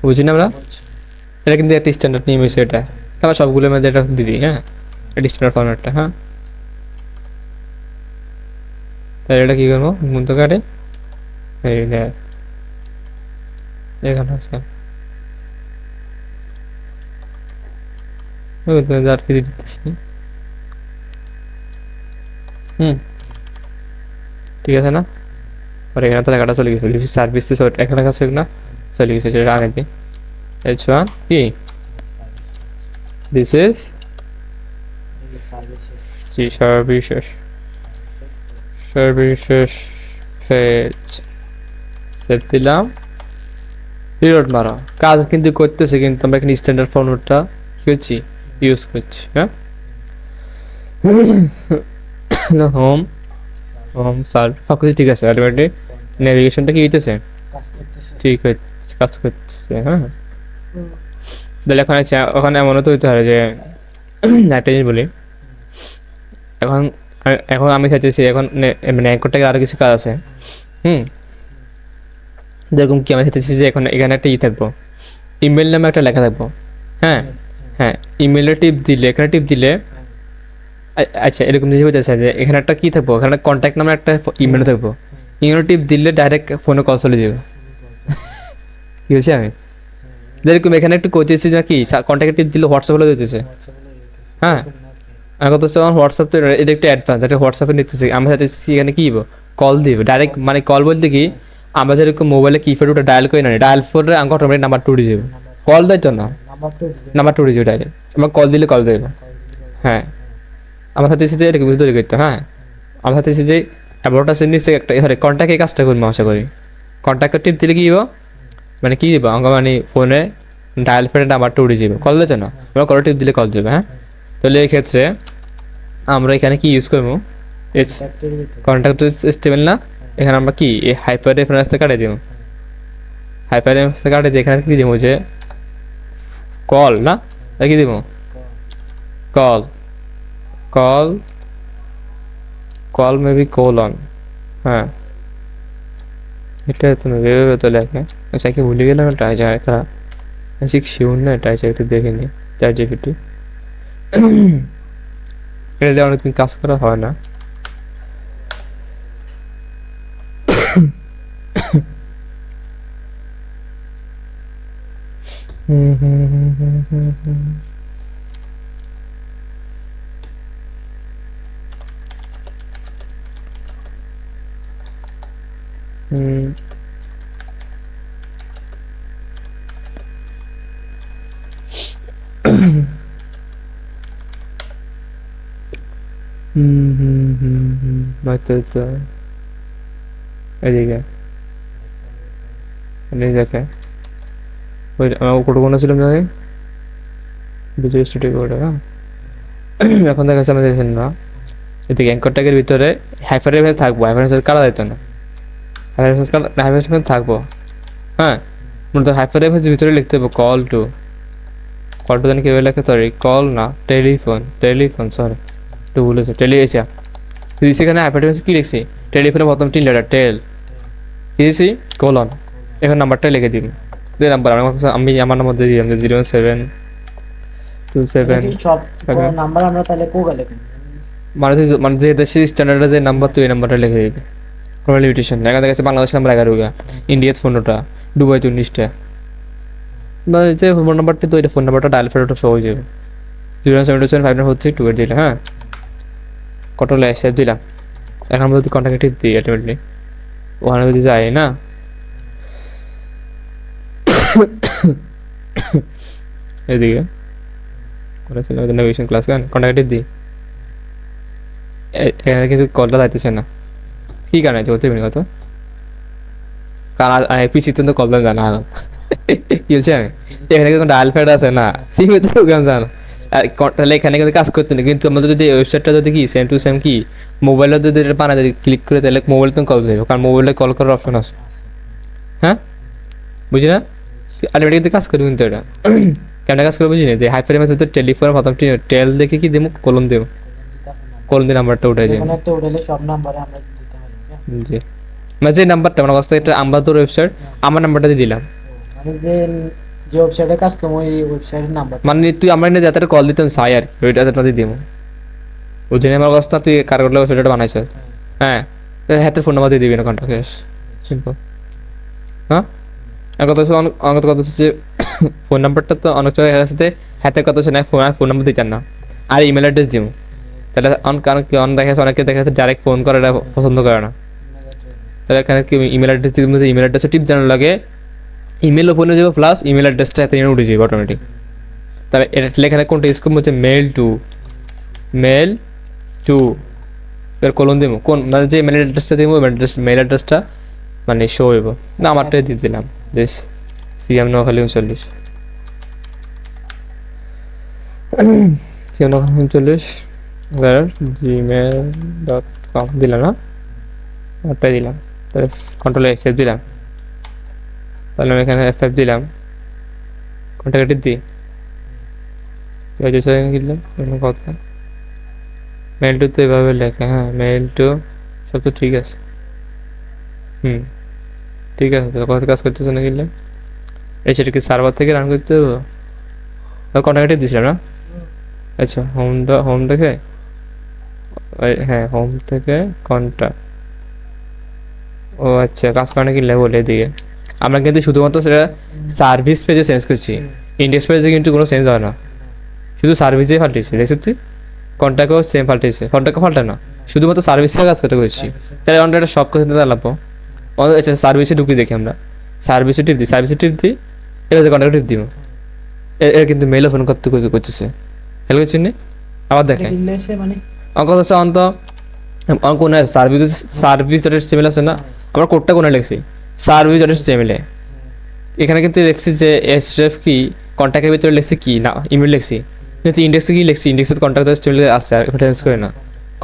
বুঝি না আমরা, এটা কিন্তু একটা স্ট্যান্ডার্ড নিয়ম হয়েছে, এটা আমার সবগুলোর মধ্যে এটা দিদি, হ্যাঁ এটা স্ট্যান্ডার্ড ফরম্যাটটা, হ্যাঁ তাহলে এটা কী করবো, মুন্ত কাটে এই এখানে আছে আর কি দিতেছি, ঠিক আছে না। আর এখানে তো লেখাটা চলে গেছে, দিস ইজ সার্ভিস, এখানে লেখা আছে না, চলে গেছে সেটা আগে দিই, H1 কি this is G services, services page, save দিলাম, রিলোড মারা, কাজ কিন্তু করতেছে, কিন্তু আমরা এখানে স্ট্যান্ডার্ড ফরম্যাটটা কি করছি, ইউজ করছি, হ্যাঁ হোম হোম সার্ভ সব কিছু ঠিক আছে, আলটিমেটলি নেভিগেশনটা কি হইতেছে, কাজ করতেছে, ঠিক হচ্ছে, কাজ করতেছে, হ্যাঁ তাহলে এখন আছে, ওখানে এমনও তো হইতে পারে যে একটা জিনিস বলি, এখন এখন আমি চাইতেছি এখন মানে অ্যাঙ্করটাকে আরও কিছু কাজ আছে, যেরকম কি আমি চাইতেছি যে এখন এখানে একটা থাকবো, ইমেল নামে একটা লেখা থাকবো, হ্যাঁ হ্যাঁ ইমেলে টিপ দিলে, এখানে টিপ দিলে, আচ্ছা এরকম জিনিস হইতেছে যে এখানে একটা কী থাকবো, এখানে কন্ট্যাক্ট নামে একটা ইমেল থাকবো, ইমেল টিপ দিলে ডাইরেক্ট ফোনে কল চলে যাবে, কি বলছি আমি, যেরকম এখানে একটু করতেছি নাকি কন্ট্যাক্ট টিপ দিলে হোয়াটসঅ্যাপে দিতেছে, হ্যাঁ এখন তো আমার হোয়াটসঅ্যাপ তো এটা একটু অ্যাডভান্স, এটা হোয়াটসঅ্যাপে নিতেছে, আমরা চাইতেছি এখানে কী কল দিবে ডাইরেক্ট, মানে কল বলতে কি আমরা যেরকম মোবাইলে কিপ্যাড ওটা ডায়াল করি না, ডায়াল ফোনে আঙ্ক অটোমেটিক নাম্বার টুটে যাবে, কল দেয় তো না, নাম্বার টুটে যাবে ডাইরেক্ট, আমরা কল দিলে কল দেবে, হ্যাঁ আমার সাথে যে এরকম তৈরি করতে, হ্যাঁ আমার সাথে যে অ্যাবাউট আছে নিচে একটা সরি কন্ট্যাক্টে কাজটা করবো আশা করি, কন্ট্যাক্ট টিপ দিলে কী দিব, মানে কী দিব আঙ্ক মানে ফোনে ডায়াল ফোনে নাম্বারটা উঠে যাবে, কল দিচ্ছে না, আমরা কল টিপ দিলে কল দেবে, হ্যাঁ তাহলে এই ক্ষেত্রে আমরা এখানে কি ইউজ করবো, কন্ট্যাক্ট স্টেবল না, এখানে আমরা কি এই হাইপার রেফারেন্সটা কাটে দিব, হাইপার রেফারেন্সটা কাটে দিয়ে এখানে কি দিব যে কল না, তাই কি দিব call, call call maybe colon, হ্যাঁ এটা তুমি ভেবে তো লেখে, আচ্ছা কি ভুলে গেলাম, এটা যায় এটা ঠিক শিওর না, এটা একটু দেখে নি চ্যাট জিপিটি, এটা দিয়ে অনেকদিন কাজ করা হয় না, আচ্ছা এদিকে দেখে ওই আমার কোন ছিলাম জানি বিজয় স্টুডিও কোড হ্যাঁ এখন দেখা যাচ্ছে আমাদের না এদিকে অ্যাঙ্কর ট্যাগের ভিতরে হাইপাররেফারেন্স থাকবো হাইপাররেফারেন্স কাটা যেত না হাইপাররেফারেন্স থাকবো হ্যাঁ মূলত হাইপাররেফারেন্স ভিতরে লিখতে হবে কল টু জানি কীভাবে লেখে সরি কল না টেলিফোন সরি একটু ভুলেছে টেলিএসিয়া সেখানে হাইপাররেফারেন্স কী লিখছি টেলিফোনের প্রথম 3 লেটার টেল কী দিয়েছি কলন এখন নাম্বারটা লিখে দিবি দুই নাম্বার আমি আমার নাম্বার দিয়ে দিলাম 0727 সব নাম্বার আমরা তাহলে কোগা লিখব মানে যে দেশের স্ট্যান্ডার্ডে যে নাম্বার তুই এই নাম্বারটা লিখে দিবি কোনো লিমিটেশন দেখা গেছে বাংলাদেশ নাম্বার 11 ইন্ডিয়াত 15টা দুবাই 19টা বা যে ফোন নাম্বারটা তো এটা ফোন নাম্বারটা ডায়াল করে ওটা সহজ যাবে 07775 দিলে হ্যাঁ কটলে সেভ দিলাম এখন আমরা যদি কন্ট্যাক্ট দিই অটোমেটিকলি ওখানে যদি যায় না এদিকে করেছিল নেভিগেশন ক্লাস গান কন্ট্যাক্ট দিই এখানে কিন্তু কলটা যাইতেছে না কি কারণে চলতে পারি কত কারণ পিছিয়ে তো কল দেন জানা কি বলছি আমি এখানে কিন্তু ডায়াল প্যাড আছে না সিমে তো গান জানো তাহলে এখানে কিন্তু কাজ করতে না কিন্তু আমাদের যদি ওয়েবসাইটটা যদি কি সেম টু সেম কি মোবাইলে যদি এটা পানা যদি ক্লিক করে তাহলে মোবাইল তো কল যাবে কারণ মোবাইলে কল করার অপশন আছে হ্যাঁ বুঝি না অটোমেটিক কাজ করবে কিন্তু এটা কেন কাজ করবে বুঝি না যে হাইপাররেফারেন্স ভিতরে টেলিফোনের প্রথম টেল দেখে কি দেবো কলম দেবো কলম দিয়ে নাম্বারটা উঠে যাবে মানে একটা উঠাইলে সব নাম্বারে আমরা দিতে পারি জি মানে যে নাম্বারটা আমার কাছে এটা আমরা তোর ওয়েবসাইট আমার নাম্বারটা দিয়ে দিলাম মানে যে ওয়েবসাইটে কাজ করব ওই ওয়েবসাইটের নাম্বার মানে তুই আমার না যাতে কল দিতাম চাই আর ওইটাতে দিয়ে দিব ওই জন্য আমার কাছে তুই কার করলে ওয়েবসাইটটা বানাইছ হ্যাঁ হাতে ফোন নাম্বার দিয়ে দিবি না কন্ট্যাক্ট সিম্পল হ্যাঁ আর কথা হচ্ছে অনেক কথা হচ্ছে যে ফোন নাম্বারটা তো অনেক জায়গায় আছে হাতে কথা হচ্ছে না ফোন নাম্বার দিতেন না আর ইমেল অ্যাড্রেস দিব তাহলে কারণ কি দেখা যাচ্ছে অনেকে দেখা যাচ্ছে ডাইরেক্ট ফোন করাটা পছন্দ করে না তাহলে এখানে কি ইমেল অ্যাড্রেস দিতে ইমেল অ্যাড্রেসে টিপ জানার লাগে ইমেল ওপেনে যাবো প্লাস ইমেল অ্যাড্রেসটা এত উঠে যাবে অটোমেটিক তাহলে এখানে কোনটা ইউজ করবো হচ্ছে মেল টু এর কলন দেবো কোন মানে যে মেল অ্যাড্রেসটা দেবো মেল অ্যাড্রেসটা মানে শো হইব না আমারটাই দিয়ে দিলাম this CM Noakhali 39 CM Noakhali 39 gmail.com দিলাম না ওটাই দিলাম তাহলে কন্ট্রোল সেভ দিলাম তাহলে আমি এখানে F5 দিলাম কন্ট্যাক্ট দিই দিলাম কোনো কথা মেল টু তো এভাবে লেখা হ্যাঁ মেল টু সব তো ঠিক আছে ঠিক আছে তো কত কাজ করতেছে না কিনলে এই সেটা কি সার্ভার থেকে রান করতে হবে কন্ট্যাক্ট দিয়েছিলাম না আচ্ছা হোম দেখে হ্যাঁ হোম থেকে কন্ট্যাক্ট ও আচ্ছা কাজ করে না কিনলে বলে এদিকে আমরা কিন্তু শুধুমাত্র সেটা সার্ভিস পেজে চেঞ্জ করছি ইন্ডেক্স পেজে কিন্তু কোনো চেঞ্জ হয় না শুধু সার্ভিসেই পাল্টেছে দেখছি তুই কন্ট্যাক্টও সেম পাল্টেছে কন্ট্যাক্টও পাল্টে না শুধুমাত্র সার্ভিসে কাজ করতে করছি তাহলে আমরা এটা সব কিছু লাভ আচ্ছা সার্ভিসে ঢুকি দেখি আমরা সার্ভিসে টিপ দিই এবার কন্ট্যাক্ট টিপ দিব এর কিন্তু মেলও ফোন করতে করতেছে হেল করছি নি আবার দেখে মানে আমার কথা হচ্ছে অন্ত কোন সার্ভিস ডট এসটিএমএল আছে না আমরা কোডটা কোনে লিখছি সার্ভিস ডট এসটিএমএল এখানে কিন্তু লিখছি যে এসরেফ কি কন্ট্যাক্টের ভিতরে লিখছি কি না ইমেল লিখছি কিন্তু ইন্ডেক্সে কি লিখছি ইন্ডেক্সে কন্ট্যাক্ট এসটিএমএল আছে আর চেঞ্জ করে না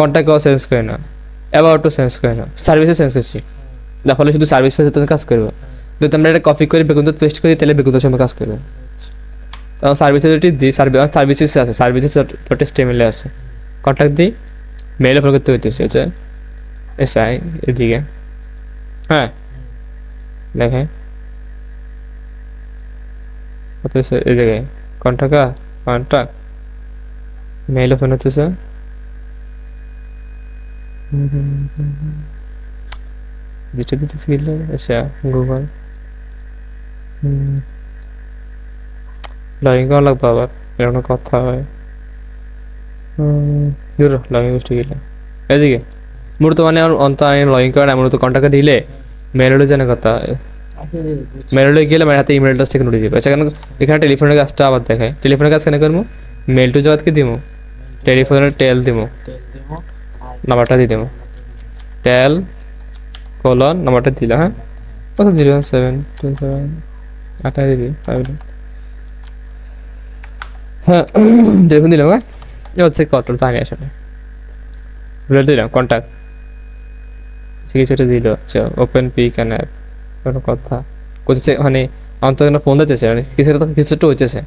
কন্ট্যাক্টও চেঞ্জ করে না অ্যাবাউটও চেঞ্জ করে না সার্ভিসে চেঞ্জ করছি যার ফলে শুধু সার্ভিস পেজে তুমি কাজ করবে যদি আমরা এটা কপি করে বেগুন পেস্ট করি তাহলে বেগুন সময় কাজ করবে তখন সার্ভিসে যদি দিই সার্ভিসেস আছে সার্ভিসেস ডট এসটিএমএল আছে কন্ট্যাক্ট দিই মেল ওপেন করতে হইতেছে হচ্ছে এসআই এদিকে হ্যাঁ দেখেন কত এদিকে কন্ট্যাক্ট মেল ওপেন হতেছে যেটা দিতেছি আচ্ছা গুগল লগইন করা লাগবে আবার, এরকম কথা হয়। লগইন গোষ্ঠী গেলে এদিকে মূলত মানে অন্ত লগইন করে না, মূলত কন্ট্যাক্টে দিলে মেলুলে জানে কথা আচ্ছা রে, বুঝছি। মেলুলে গেলে মানে হাতে ইমেলটা থেকে উঠে যাবে। আচ্ছা, এখানে টেলিফোনের কাজটা আবার দেখায়, টেলিফোনের কাজ কেন করবো? মেল টু জগৎকে দিব, টেলিফোনের টেল দিব, টেল দেবো আর নাম্বারটা দিয়ে দেবো, টেল কলন নাম্বারটা দিলা, হ্যাঁ কত 072 আটা দিবি হ্যাঁ টেলিফোন দিলাম, হ্যাঁ এ হচ্ছে কটল আগে আসলে বলে দিলাম কন্ট্যাক্ট সিগনেচারটা দিল। আচ্ছা ওপেন পিক অ্যান্ড অ্যাপ, কোনো কথা করতেছে মানে আমার তো এখানে ফোন দিতেছে, মানে কিছু তো হইতেছে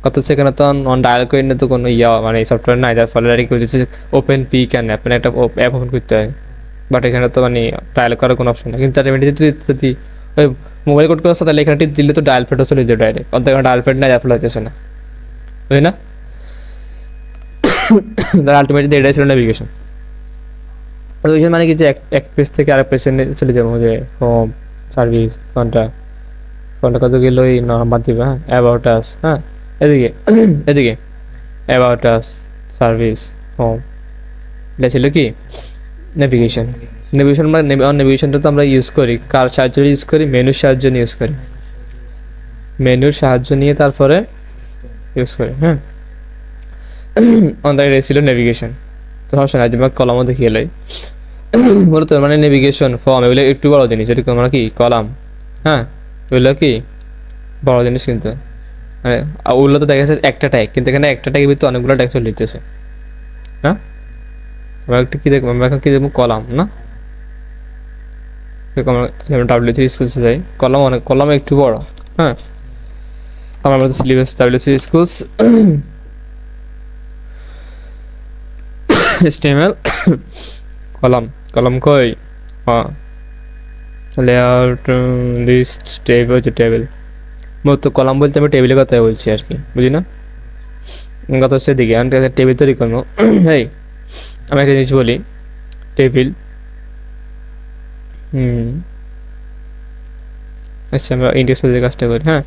কত হচ্ছে এখানে তো অন ডায়াল করে নিলে তো কোনো ইয়া মানে সফটওয়্যার নাই, যার ফলে আর কি হচ্ছে ওপেন পিক অ্যান্ড অ্যাপ মানে একটা অ্যাপ ওপেন করতে হয়, বাট এখানে তো মানে ডায়াল করার কোনো অপশন নেই। কিন্তু তার যদি ওই মোবাইল কোড করে তাহলে এখানে দিলে তো ডায়াল প্যাডও চলে যায় ডাইরেক্ট, অর্থাৎ এখানে ডায়াল প্যাড নাই, যার ফলে হইতেছে না, বুঝলি না? তার আলটিমেটলি এটাই ছিল নেভিগেশন। নেভিগেশন মানে কি যে এক পেজ থেকে আরেক পেজে চলে যাবো, যে হোম সার্ভিস ফোনটা কত গেল ওই নাম্বার দিবে, হ্যাঁ অ্যাবাউট আস, হ্যাঁ এদিকে এদিকে অ্যাবাউট আস সার্ভিস হোম, এটা ছিল কি নেভিগেশন। নেভিগেশন মানে নেভিগেশনটা তো আমরা ইউজ করি কার সাহায্য ইউজ করি, মেনুর সাহায্য নিয়ে ইউজ করি, মেনুর সাহায্য নিয়ে তারপরে ইউজ করি, হ্যাঁ আমাদের এটা ছিল নেভিগেশন। তো সমস্যা নাই, তোমার কলামও দেখিয়ে এলাই মূলত মানে নেভিগেশন ফর্ম এগুলো একটু বড় জিনিস, এরকম আমরা কি কলাম, হ্যাঁ এগুলো কি বড় জিনিস কিন্তু মানে ওগুলো তো দেখা যাচ্ছে একটা ট্যাগ, কিন্তু এখানে একটা ট্যাগের ভিতরে অনেকগুলো ট্যাগ চলে দিতেছে, হ্যাঁ আমরা একটা কি দেখবো, আমরা এখন কি দেখবো কলাম না, ডাব্লিউ থ্রি স্কুলসে যাই, কলাম একটু বড়, হ্যাঁ আমার মধ্যে syllabus W three schools HTML column কই লেআউট লিস্ট টেবিল মূলত কলাম বলতে আমি টেবিলের কথা বলছি আর কি, বুঝি না? কথা হচ্ছে দিকে আমি টেবিল তৈরি করবো। এই আমি একটা জিনিস বলি, টেবিল আচ্ছা আমরা ইন্ডেক্স পেজের কাজটা করি, হ্যাঁ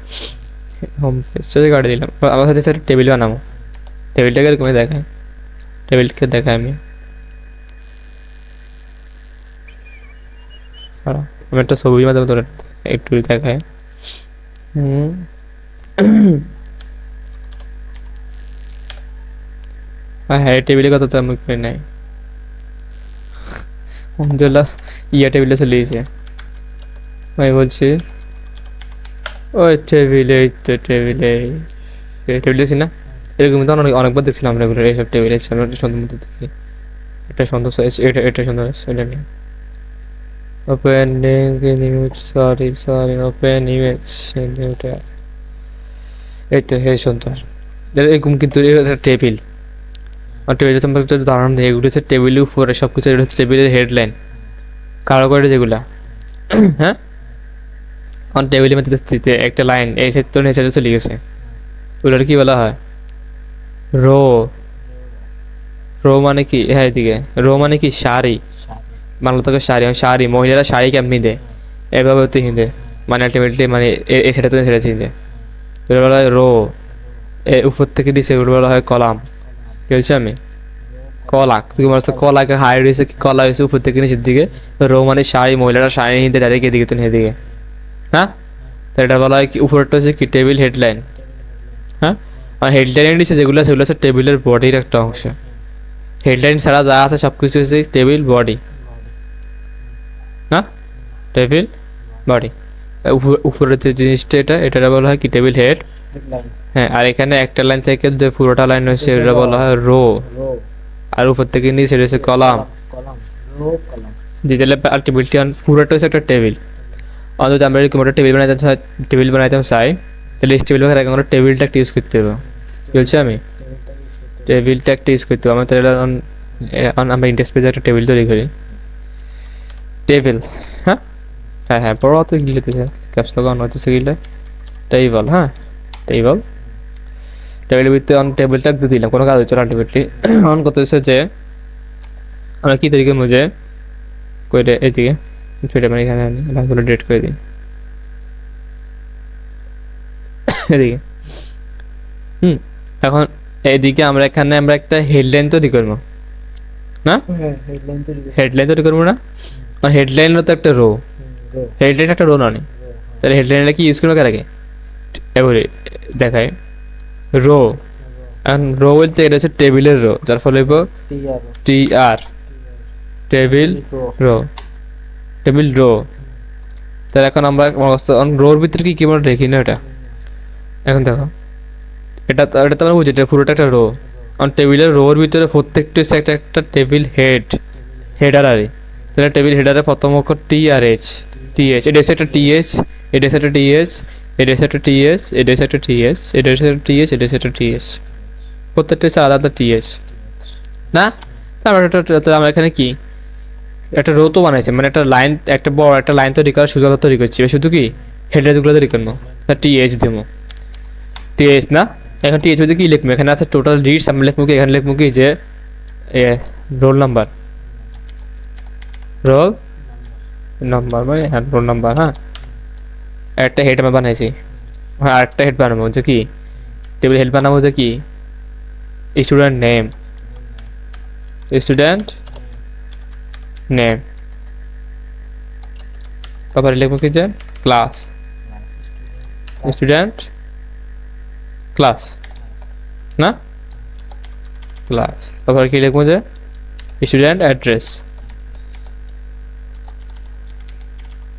হোম পেজ কাটে দিলাম, আমার সাথে স্যার টেবিল বানাবো, টেবিলটাকে এরকম দেখায়, টেবিলকে দেখায় আমি আমি একটা ছবির মাধ্যমে তোর একটু দেখায়, হ্যাঁ টেবিলের কথা তো আমি করে নাই, আলহামদুলিল্লাহ ইয়া টেবিলে চলে গেছে, আমি বলছি ওই টেবিলে তো টেবিল দেখছি না, এরকম তো অনেকবার দেখছিলাম আমরা এগুলো, এইসব টেবিলে আমরা একটা সুন্দর মতো দেখি, এটা সুন্দর এটা সুন্দর এটা নিয়ে open image sorry open image এটা এইটা হে সুন্দর এরকম, কিন্তু এটা টেবিল আর টেবিলের সম্পর্কে একটা ধারণা দেয়, এগুলো হচ্ছে টেবিলের উপরে সব কিছু, এটা হচ্ছে টেবিলের হেডলাইন কারো করে যেগুলা, হ্যাঁ অন টেবিলের মধ্যে স্থিতি একটা লাইন এই সেক্টর নিচে চলে গেছে, ওগুলোর কি বলা হয় রো, মানে কি, হ্যাঁ এদিকে রো মানে কি শাড়ি, বাংলা থেকে শাড়ি মহিলারা শাড়ি কেমনি দেয় এভাবে তো হিন্দে, মানে আলটিমেটলি মানে এই সেটা তো ছেড়েছি হিন্দে, ওগুলো বলা হয় রো, উপর থেকে দিছে ওগুলো বলা হয় কলাম, কি বলছি আমি কলাক, তুমি বলছো কলাকে হাই রয়েছে কি কলা হয়েছে উপর থেকে নিচের দিকে, রো মানে শাড়ি মহিলারা শাড়ি হিন্দে ডাইরেক্ট এদিকে তুমি এদিকে, হ্যাঁ তো এটা বলা হয় কি উপরটা হচ্ছে কি টেবিল হেডলাইন, হ্যাঁ আর হেডলাইনের নিচে যেগুলো আছে সেগুলো হচ্ছে টেবিলের বডির একটা অংশ, হেডলাইন ছাড়া যা আছে সব কিছু হচ্ছে টেবিল বডি, হ্যাঁ টেবিল বডি, উপরের যে জিনিসটা এটা বলা হয় কি টেবিল হেড, হ্যাঁ আর এখানে একটা লাইন থেকে যে পুরোটা লাইন হচ্ছে এটা বলা হয় রো, আর উপর থেকে নিচে সেটা হচ্ছে কলাম, দিতে আলটিমেটলি পুরোটা হচ্ছে একটা টেবিল। অন্তত আমরা এরকম একটা টেবিল বানাইতে চাই তাহলে এই টেবিল বানাতে আমরা টেবিলটা একটা ইউজ করতে হবে, কি বলছি আমি টেবিলটা একটা ইউজ করতে হবে, আমরা তাহলে আমরা ইন্ডেক্স পেজে একটা টেবিল তৈরি করি, টেবিল, হ্যাঁ হ্যাঁ হ্যাঁ বড় তো গিলেতে ক্যাপস লগা অন হচ্ছে গিলে টেবিল, হ্যাঁ টেবিলের ভিতরে অন টেবিলটা দিয়ে দিলাম, কোনো কাজ হচ্ছে না আলটিমেটলি অন করতে হচ্ছে যে আমরা কী তৈরি করবো যে করে এদিকে সেটা মানে এখানে লাইনগুলো ডেট করে দিই এদিকে এখন এইদিকে আমরা এখানে আমরা একটা হেডলাইন তৈরি করবো না, হ্যাঁ হেডলাইন তৈরি করব হেডলাইন তৈরি করবো না, আর হেডলাইনও তো একটা রো, রো হেডলাইন একটা রো না নেই, তাহলে হেডলাইনটা কি ইউজ করবো কার আগে এবারে দেখায় রো। এখন রো বলতে এটা হচ্ছে টেবিলের রো, যার ফলে TR T R table row row, table row. তাহলে এখন আমরা রোর ভিতরে কি কি আমরা দেখি না এটা, এখন দেখো এটা তো আমরা বুঝি এটা পুরোটা একটা রো, কারণ টেবিলের রোর ভিতরে প্রত্যেকটা হচ্ছে একটা একটা টেবিল হেডার আরে, তাহলে টেবিল হেডারে প্রথম অক্ষর টি আর এইচ, এটা হচ্ছে একটা টিএইচ, এটা হচ্ছে একটা টিএইচ, এটা হচ্ছে একটা টিএস, এটা হচ্ছে একটা টিএস, এটা হচ্ছে একটা টিএস, এটা হচ্ছে একটা টিএস, প্রত্যেকটা হচ্ছে আলাদা আলাদা টিএস না। তারপর আমরা এখানে কি একটা রো তো বানাইছে, মানে একটা লাইন, একটা বড় একটা লাইন তৈরি করার সুযোগ তৈরি করছি, শুধু কি হেডলাইনগুলো তৈরি করবো, তা টিএইচ দেবো, টিএইচ না। এখন টিএইচ বলতে কি লিখবো, এখানে আছে টোটাল রিডস, আমরা লিখবো কি, এখানে লিখবো কি যে রোল নাম্বার, রোল নাম্বার মানে হ্যাঁ রোল নাম্বার। হ্যাঁ একটা হেড আমরা বানাইছি, হ্যাঁ আরেকটা হেড বানাবো যে কি টেবিল হেড বানাবো যে কি স্টুডেন্ট নেম, স্টুডেন্ট নেম, তারপরে লিখবো কি যে ক্লাস, স্টুডেন্ট ক্লাস না, ক্লাস। তারপরে কি লিখবো যে স্টুডেন্ট অ্যাড্রেস,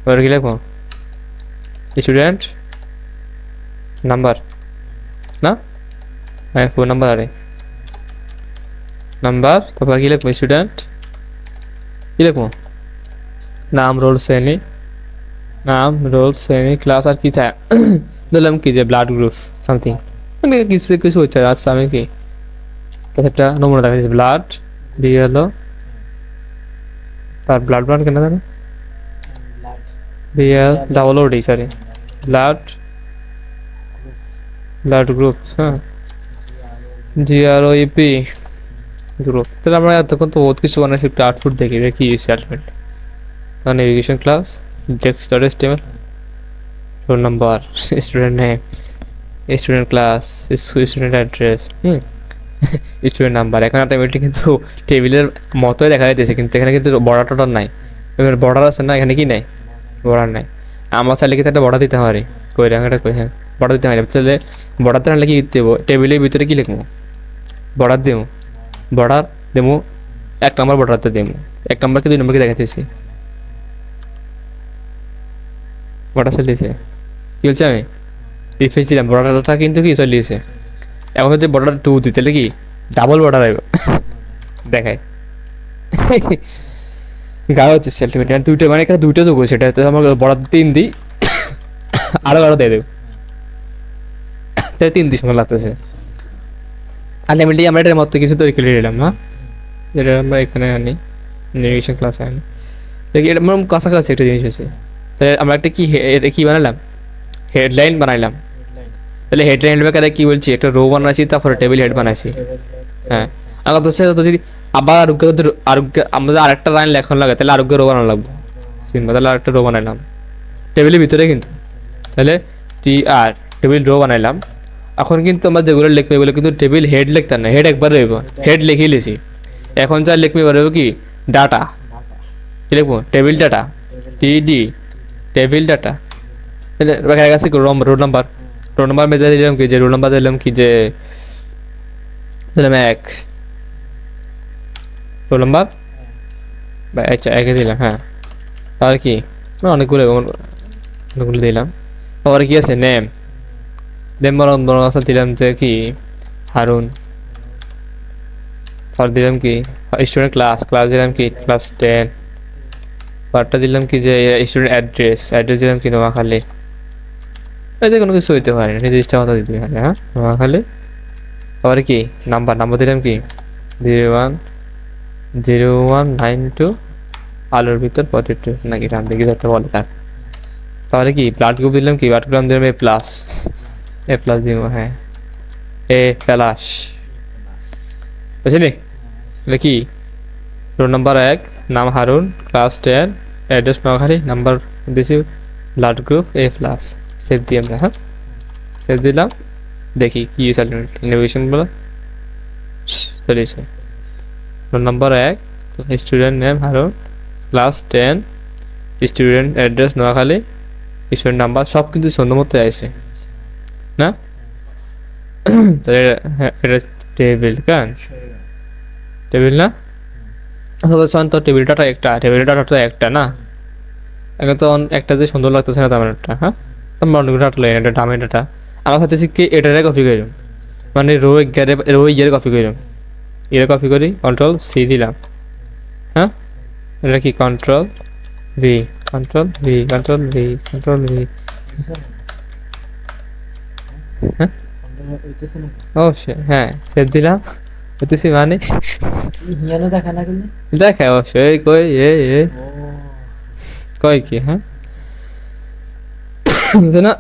তারপরে কি লিখবো স্টুডেন্ট নাম্বার না, হ্যাঁ ফোন নাম্বার আরে নাম্বার। তারপর কি লিখবো স্টুডেন্ট, কি লিখবো নাম রোল শ্রেণী, নাম রোল শ্রেণী ক্লাস, আর কি চাই ধরলাম কি যে ব্লাড গ্রুপ সামথিং, মানে কিছু কিছু হইতে আচ্ছা আমি কি তার একটা নমুনা দেখাচ্ছি, ব্লাড বিএলও, তার ব্লাড ব্লাড কেন জানো blood BL double OD sorry blood blood group, হ্যাঁ জিআরওইপি গ্রুপ। তাহলে আমরা এতক্ষণ তো বহুত কিছু বানাইছি, একটু আউটপুট দেখি কি সেটেলমেন্ট, তাহলে navigation class text dot HTML, roll number, student name, student class, student address, student number. এখন অটোমেটিক কিন্তু টেবিলের মতোই দেখা যাইতেছে, কিন্তু এখানে কিন্তু বর্ডার টর্ডার নাই, এবার বর্ডার আছে না, এখানে কি নাই বর্ডার নাই। আমার চাইলে কিন্তু একটা বর্ডার দিতে পারি, কই রাখাটা কই, হ্যাঁ বর্ডার দিতে পারি, তাহলে বর্ডার দিতে হলে কি দেবো, টেবিলের ভিতরে কি লিখবো বর্ডার দেবো, বর্ডার দেবো এক নম্বর বর্ডারতে দেবো, এক নম্বরকে দুই নম্বরকে দেখাতেছি বর্ডার চলিয়েছে, কি বলছি আমি রিফ্রেশ দিলাম, বর্ডারটা কিন্তু কি চলিয়েছে। এখন যদি বর্ডার 2 দিই তাহলে কি ডাবল বর্ডার আইব দেখায় গাঢ় হচ্ছে সেলটিমেট, আর দুইটা মানে এখানে দুইটা যোগ হয়েছে, এটা আমার বর্ডার 3 দিই আরো গাঢ় দিয়ে দেবো, তাই 3 দিই সময় লাগতেছে। আলটিমেটলি আমরা এটার মতো কিছু তৈরি করে নিলাম না, যেটা আমরা এখানে আনি নেভিগেশন ক্লাসে আনি, দেখি এটা আমার কাছাকাছি একটা জিনিস আছে। তাহলে আমরা একটা কি এটা কি বানালাম, হেডলাইন বানাইলাম, তাহলে হেডলাইন বেকারে কি বলছি একটা রো বানাইছি, তারপরে টেবিল হেড বানাইছি। হ্যাঁ আলাদা হচ্ছে যদি আবার আরোগ্য আমাদের আরেকটা লাইন লেখানো লাগে, তাহলে আরোগ্য রো বানানো লাগবে, সিম্বা তাহলে আরেকটা রো বানাইলাম টেবিলের ভিতরে কিন্তু, তাহলে টি আর টেবিল রো বানাইলাম। এখন কিন্তু আমরা যেগুলো লিখবো এগুলো কিন্তু টেবিল হেড লিখতাম না, হেড একবার রইব, হেড লিখে লিছি। এখন যা লিখবে এবার কি ডাটা, কি লিখবো টেবিল ডাটা, টিডি টেবিল ডাটা, দেখা গেছে রোল নাম্বার, রোল নাম্বার মেজা দিলাম কি যে রোল নাম্বার দিলাম কি যে দিলাম 1 রোল নাম্বার, আচ্ছা 1 দিলাম, হ্যাঁ তাহলে কি অনেকগুলো দিলাম। তারপরে কি আছে নেম, নেম বড় আছে দিলাম যে কি হারুন, তারপর দিলাম কি স্টুডেন্ট ক্লাস, ক্লাস দিলাম কি ক্লাস 10, পার্টটা দিলাম কি যে স্টুডেন্ট অ্যাড্রেস, অ্যাড্রেস দিলাম কি নোয়াখালী, এতে কোনো কিছু হইতে পারে না, নির্দিষ্ট মতো দিতে পারে, হ্যাঁ নোয়াখালী। তারপরে কি নাম্বার, নাম্বার দিলাম কি 010192 আলোর ভিতর 42 নাকি রান দেখি একটা বলে থাক। তাহলে কি ব্লাড গ্রুপ দিলাম কি, ব্লাড গ্রুপ দিলাম এ প্লাস দিব, হ্যাঁ এ প্লাস, বুঝলি তাহলে কি রোল নাম্বার 1, নাম Harun, class 10, address Noakhali, number দিছি blood group A plus, save দিই আমরা, হ্যাঁ সেভ দিলাম। দেখি কি নেভিগেশন বলো চলেছে। Role number 1, student name Harun, class 10, student address Noakhali, student number সব কিন্তু সুন্দর মতো আছে না? তাহলে হ্যাঁ এটা টেবিল কেন টেবিল না? তো টেবিল ডাটা একটা না? এখন তো একটা যে সুন্দর লাগতেছে না তেমন একটা। হ্যাঁ তোমার অনেকগুলো ডাটা লাগে, এটা দামি ডাটা। আমার কাছে কি এটারে কপি করিম, মানে রো ইয়ারে কপি করিম, ইয়ারে কপি করি কন্ট্রোল সি দিলাম। হ্যাঁ এটা কি control V, control V, control V, control V. হ্যাঁ হইতেছে না অবশ্যই, হ্যাঁ সেভ দিলাম। হইতেছি মানে হিয়ানো দেখা না কিন্তু দেখায় অবশ্যই কই এ ও কয় কি? হ্যাঁ না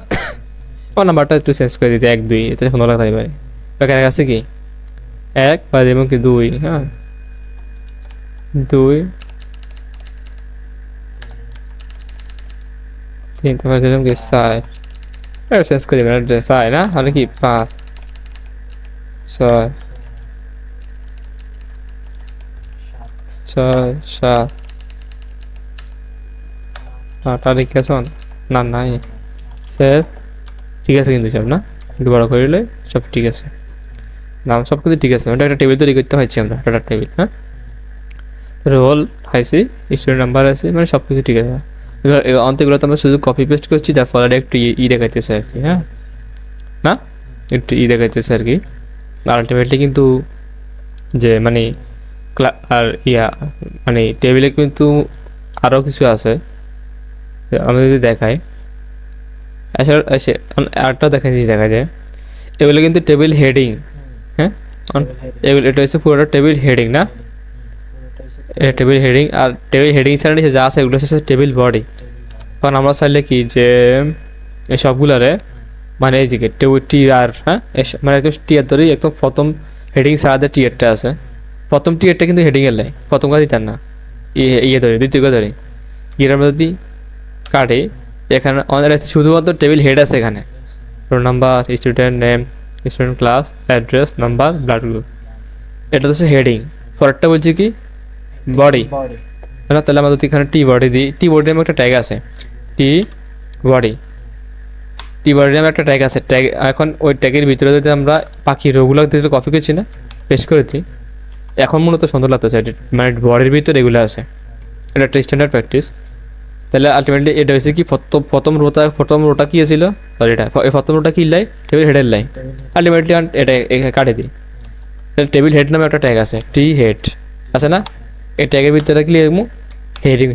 ও নাম্বারটা একটু চেঞ্জ করে দিতে 1 2 এতে সুন্দর লাগতে পারে। প্যাকের কাছে কি 1 বা দেবো কি 2? হ্যাঁ 2 3, তারপর দিলাম কি 4। এটা চেঞ্জ করে দেবেন, এটা 4 না তাহলে কি 5 6 6 7 তারিখ কেমন না নাই স্যার ঠিক আছে কিন্তু সব না একটু বড় করলে সব ঠিক আছে, নাম সব কিছু ঠিক আছে। ওটা একটা টেবিল তৈরি করতে হচ্ছে আমরা, ডাটা টেবিল। হ্যাঁ রোল হাইছি, স্টুডেন্ট নাম্বার আছে, মানে সব কিছু ঠিক আছে। অন্তগুলো তো আমরা শুধু কপি পেস্ট করছি, তার ফলে একটু দেখাইতেছে আর কি। হ্যাঁ না একটু দেখাইতেছে আর কি। আলটিমেটলি কিন্তু যে মানে আর মানে টেবিলে কিন্তু আরও কিছু আছে আমি যদি দেখাই। আসলে আরেকটা দেখা যায় এগুলো কিন্তু টেবিল হেডিং। হ্যাঁ এগুলো এটা হচ্ছে পুরোটা টেবিল হেডিং না? টেবিল হেডিং, আর টেবিল হেডিং ছাড়া যা আছে এগুলো হচ্ছে টেবিল বডি। কারণ আমরা চাইলে কি যে এই সবগুলারে মানে এই দিকে টিআর, হ্যাঁ মানে একদম টিআর ধরেই একদম প্রথম হেডিং ছাড়াতে টিআরটা আছে, প্রথম টিআরটা কিন্তু হেডিংয়ের লাই, প্রথম কথা দিতাম না ইয়ে ধরে দ্বিতীয় কথা ধরি ইয়ের মধ্যে যদি কাটে এখানে শুধুমাত্র টেবিল হেড আছে এখানে, roll number, student name, student class, address, number, blood group. এটা হচ্ছে হেডিং। পরেরটা বলছি কি বডি বডি না? তাহলে আমরা যদি এখানে টি বডি দিই, টি বডি নামে একটা ট্যাগ আছে, টি বডি, টি বডি নামে একটা ট্যাগ আছে। ট্যাগ এখন ওই ট্যাগের ভিতরে যদি আমরা বাকি রোগুলো দিতে কপি করছি না পেস্ট করে দিই, এখন মূলত সুন্দর লাগতেছে মানে বডির ভিতরে এগুলো আছে। এটা একটা স্ট্যান্ডার্ড প্র্যাকটিস। তাহলে আলটিমেটলি এটা হয়েছে কি প্রথম রোটা কি ছিল, সরি এটা প্রথম রোটা কি লাই টেবিল হেডের লাই। আলটিমেটলি এটা কাটে দিই। তাহলে টেবিল হেড নামে একটা ট্যাগ আছে, টি হেড আছে না? এই ট্যাগের ভিতরে কি লিখবো হেডিং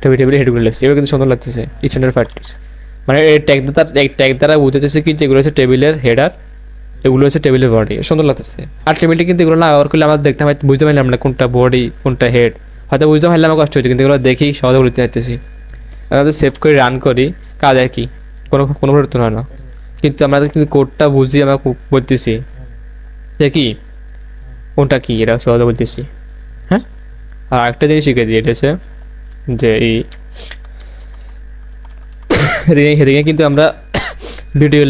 টেবিল হেডগুলো লিখছি, এবার কিন্তু সুন্দর লাগতেছে স্ট্যান্ডার্ড প্র্যাকটিস। মানে এই ট্যাগ দ্বারা বুঝতেছে কি যেগুলো হচ্ছে টেবিলের হেডার, এগুলো হচ্ছে টেবিলের বডি, সুন্দর লাগতেছে। আলটিমেটলি কিন্তু এগুলো না ব্যবহার করলে আমরা দেখতে বুঝতে পারলাম না কোনটা বডি কোনটা হেড, হয়তো বুঝতে পারলে আমার কষ্ট হচ্ছে, কিন্তু এগুলো দেখি সহজে বলতে চাইতেছি। আমরা সেভ করে রান করি, কাজ আর কি কোনো পরিবর্তন হয় না, কিন্তু আমরা কিন্তু কোডটা বুঝি আমরা বলতেছি যে কি কোনটা কি এটা সহজে বলতেছি। হ্যাঁ আর আরেকটা জিনিস শিখে দিই, এটা হচ্ছে যে এই হেডিংয়ে কিন্তু আমরা ভিডিও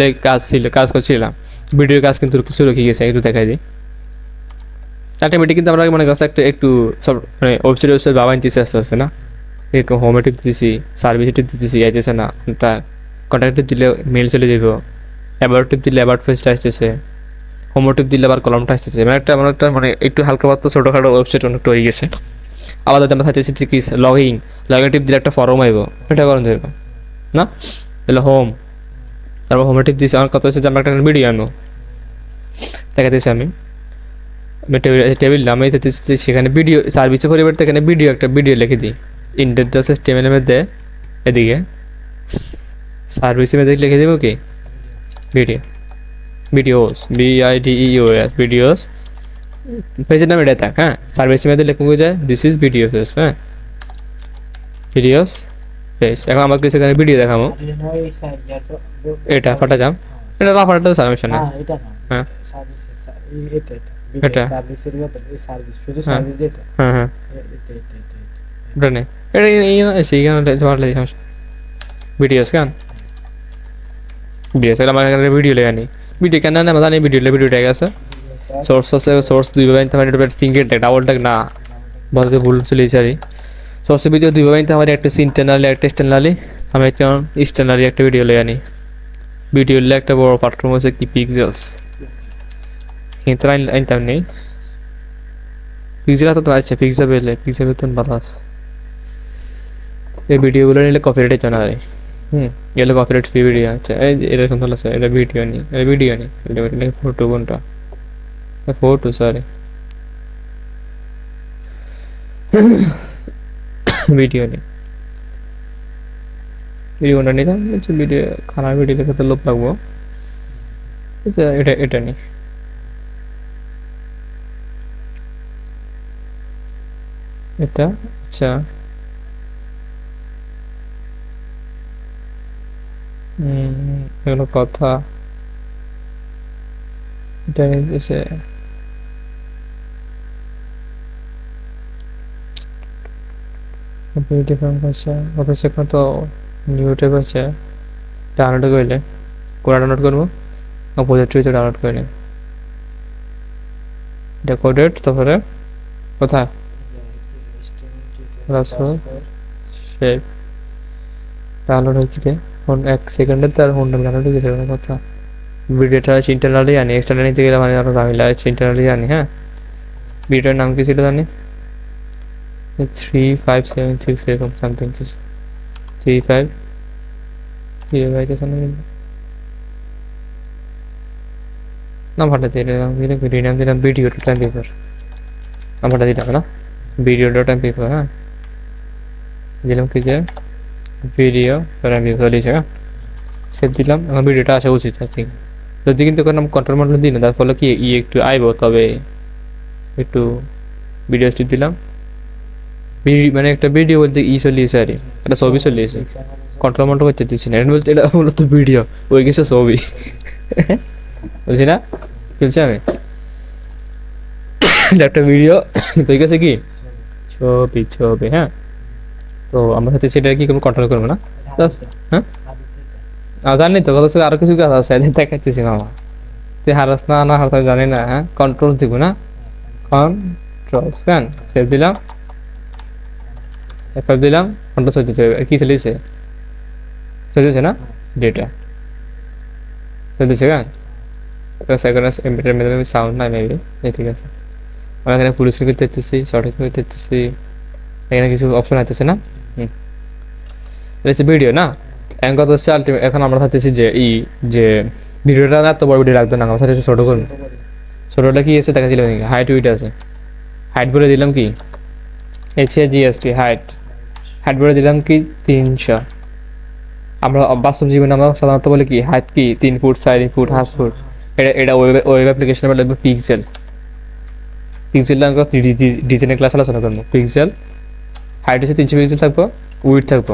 কাজ করছিলাম, ভিডিও কাজ কিন্তু কিছু রেখে গেছে, একটু দেখাই দিই। অটোমেটিক কিন্তু আমরা মনে করছি একটু সব মানে ওয়েবসাইট বাবা নিতেছে আস্তে আস্তে না? এরকম হোমেটিক দিতেছি, সার্ভিস দিতেছি, আইতেছে না, কন্ট্যাক্ট দিলে মেল চলে যাব, অ্যাবাউট টিপ দিলে অ্যাবাউট ফেসটা আসতেছে, হোমোটিপ দিলে আবার কলমটা আসতেছে, মানে একটা মানে একটু হালকা পাতলা ছোটোখাটো ওয়েবসাইট অনেকটা হয়ে গেছে। আবার যদি আমরা চাইতেছি কি লগইন টিপ দিলে একটা ফর্ম আইব, এটা করেন যাইব না? তাহলে হোম, তারপর হোমেটিপ দিয়েছি। আমার কথা হচ্ছে যে আমরা একটা ভিডিও আনবো, দেখাতেছি আমি টেবিল নামে সেখানে ভিডিও সার্ভিসের পরিবর্তে এখানে একটা ভিডিও লিখে দিই, ইন্টারজাস্ট টেবিলের মধ্যে এদিকে সার্ভিসের মধ্যে লিখে দেবো কি ভিডিওস ভিডিওস পেজের নাম এটা থাক। হ্যাঁ সার্ভিসের মধ্যে লিখবো যায় দিস ইজ ভিডিওস। হ্যাঁ ভিডিওস পেজ। এখন আমাকে সেখানে ভিডিও দেখাবো, এটা ফাটা যাম, এটা না ফাটাতে সার্ভিস না। হ্যাঁ এটা সার্ভিসের বদলে এই সার্ভিস শুধু হ্যাঁ সার্ভিস দিতে হ্যাঁ হ্যাঁ এটা এটা নেই, এটা সেইখানে ফাটলে ভিডিওস কেন ভিডিওস আমার এখানে ভিডিও লেখা নেই, ভিডিও কেন না জানি ভিডিও ট্যাগ আছে সোর্স আছে সোর্স দুইভাবে আনতে পারি এটা সিঙ্গেল ট্যাগ ডাবল ট্যাগ না বলতে ভুল চলে যাই সোর্সের ভিডিও দুইভাবে আনতে পারি একটা ইন্টারনালি একটা এক্সটার্নালি আমি একটা এক্সটার্নালি একটা ভিডিও লই আনি ভিডিও হলে একটা বড় প্ল্যাটফর্ম আছে কি পিক্সেলস কিন্তু আনতাম নেই পিক্সেল তো আছে পিক্সেল তো ভালো আছে এই ভিডিওগুলো নিলে কপিরাইট চলে না এগুলো কপিরাইট ফ্রি ভিডিও আছে এই এটা সুন্দর আছে এটা ভিডিও নেই এটা ফটো কোনটা ফটো সরি ভিডিও নেই ভিডিও কোনটা নিতাম ভিডিও খানার ভিডিও দেখে তো লোভ লাগবো এটা নেই এটা আচ্ছা এগুলো কথা এটা নিতেছে ডিফারেন্ট আছে ওদের সেখানে তো নিউ টাইপ আছে ডাউনলোড করলে কোন ডাউনলোড করবো প্রজেক্ট ডাউনলোড করে নিন ডেকোডেড তারপরে কোথায় শেপ ডাউনলোড হচ্ছে ফোন 1 সেকেন্ডে তার ফোন ডাউনলোড হয়ে গেছে কথা ভিডিওটা ইন্টারনালি আনি এক্সটার্নালি নিতে গেলে মানে আরো ঝামেলা আছে ইন্টারনালি আনি হ্যাঁ ভিডিওর নাম কি ছিল জানি 3576 এরকম সামথিং কিছু 35 নাম্বারটা দিয়ে দিলাম ভিডিও নাম দিলাম ভিডিও টাইম পেপার নাম্বারটা দিলাম না ভিডিও টাইম পেপার হ্যাঁ দিলাম কি যে ভিডিও টাইম পেপার লিখে সেভ দিলাম এখন ভিডিওটা আসা উচিত আই থিঙ্ক যদি কিন্তু কোনো কন্ট্রোল মডেল দিই না তার ফলে কি একটু আইব তবে একটু ভিডিও স্টিপ দিলাম মানে একটা ভিডিও বলতে চলিয়েছে আর একটা ছবি চলিয়েছে কন্ট্রোল মডেল করতে দিচ্ছি না এটা বলতে এটা মূলত ভিডিও ওই গেছে ছবি বলছি না বলছি আমি একটা ভিডিও তো গেছে কি ছবি হ্যাঁ তো আমরা সাথে সেটা কি কোনো কন্ট্রোল করবো না হ্যাঁ জানি তো কথা আরো কিছু কাজ আছে দেখাচ্ছি মামা তুই হারাস না হারাস জানি না হ্যাঁ কন্ট্রোল দিব না কন্ট্রোল ফ্যান সেভ দিলাম এফ দিলাম কন্ট্রোল চলতেছে কি চলতেছে না ডেটা চলতেছে কেন সেকেন্ড এমবিটার মধ্যে সাউন্ড নাই মেবি ঠিক আছে আমরা এখানে ফুল স্ক্রিন করতে দিতেছি শর্ট স্ক্রিন করতে দিতেছি এখানে কিছু অপশন আসতেছে না এটা হচ্ছে ভিডিও না এখন কথা হচ্ছে এখন আমরা চাচ্ছি যে ভিডিওটা না এত বড় ভিডিও রাখবে না আমরা চাচ্ছি ছোটো করুন ছোটোটা কি আছে দেখা দিলাম হাইট উইট আছে হাইট বলে দিলাম কি HAGST হাইট বলে দিলাম কি 300 আমরা বাস্তব জীবনে আমরা সাধারণত বলি কি হাইট কি 3 ফুট 4 ফুট 5 ফুট এটা ওয়েব অ্যাপ্লিকেশনে বলে পিক্সেল আমরা ডিজাইনের ক্লাস আলোচনা করবো পিক্সেল হাইট হচ্ছে 300 পিক্সেল থাকবো উইড থাকবো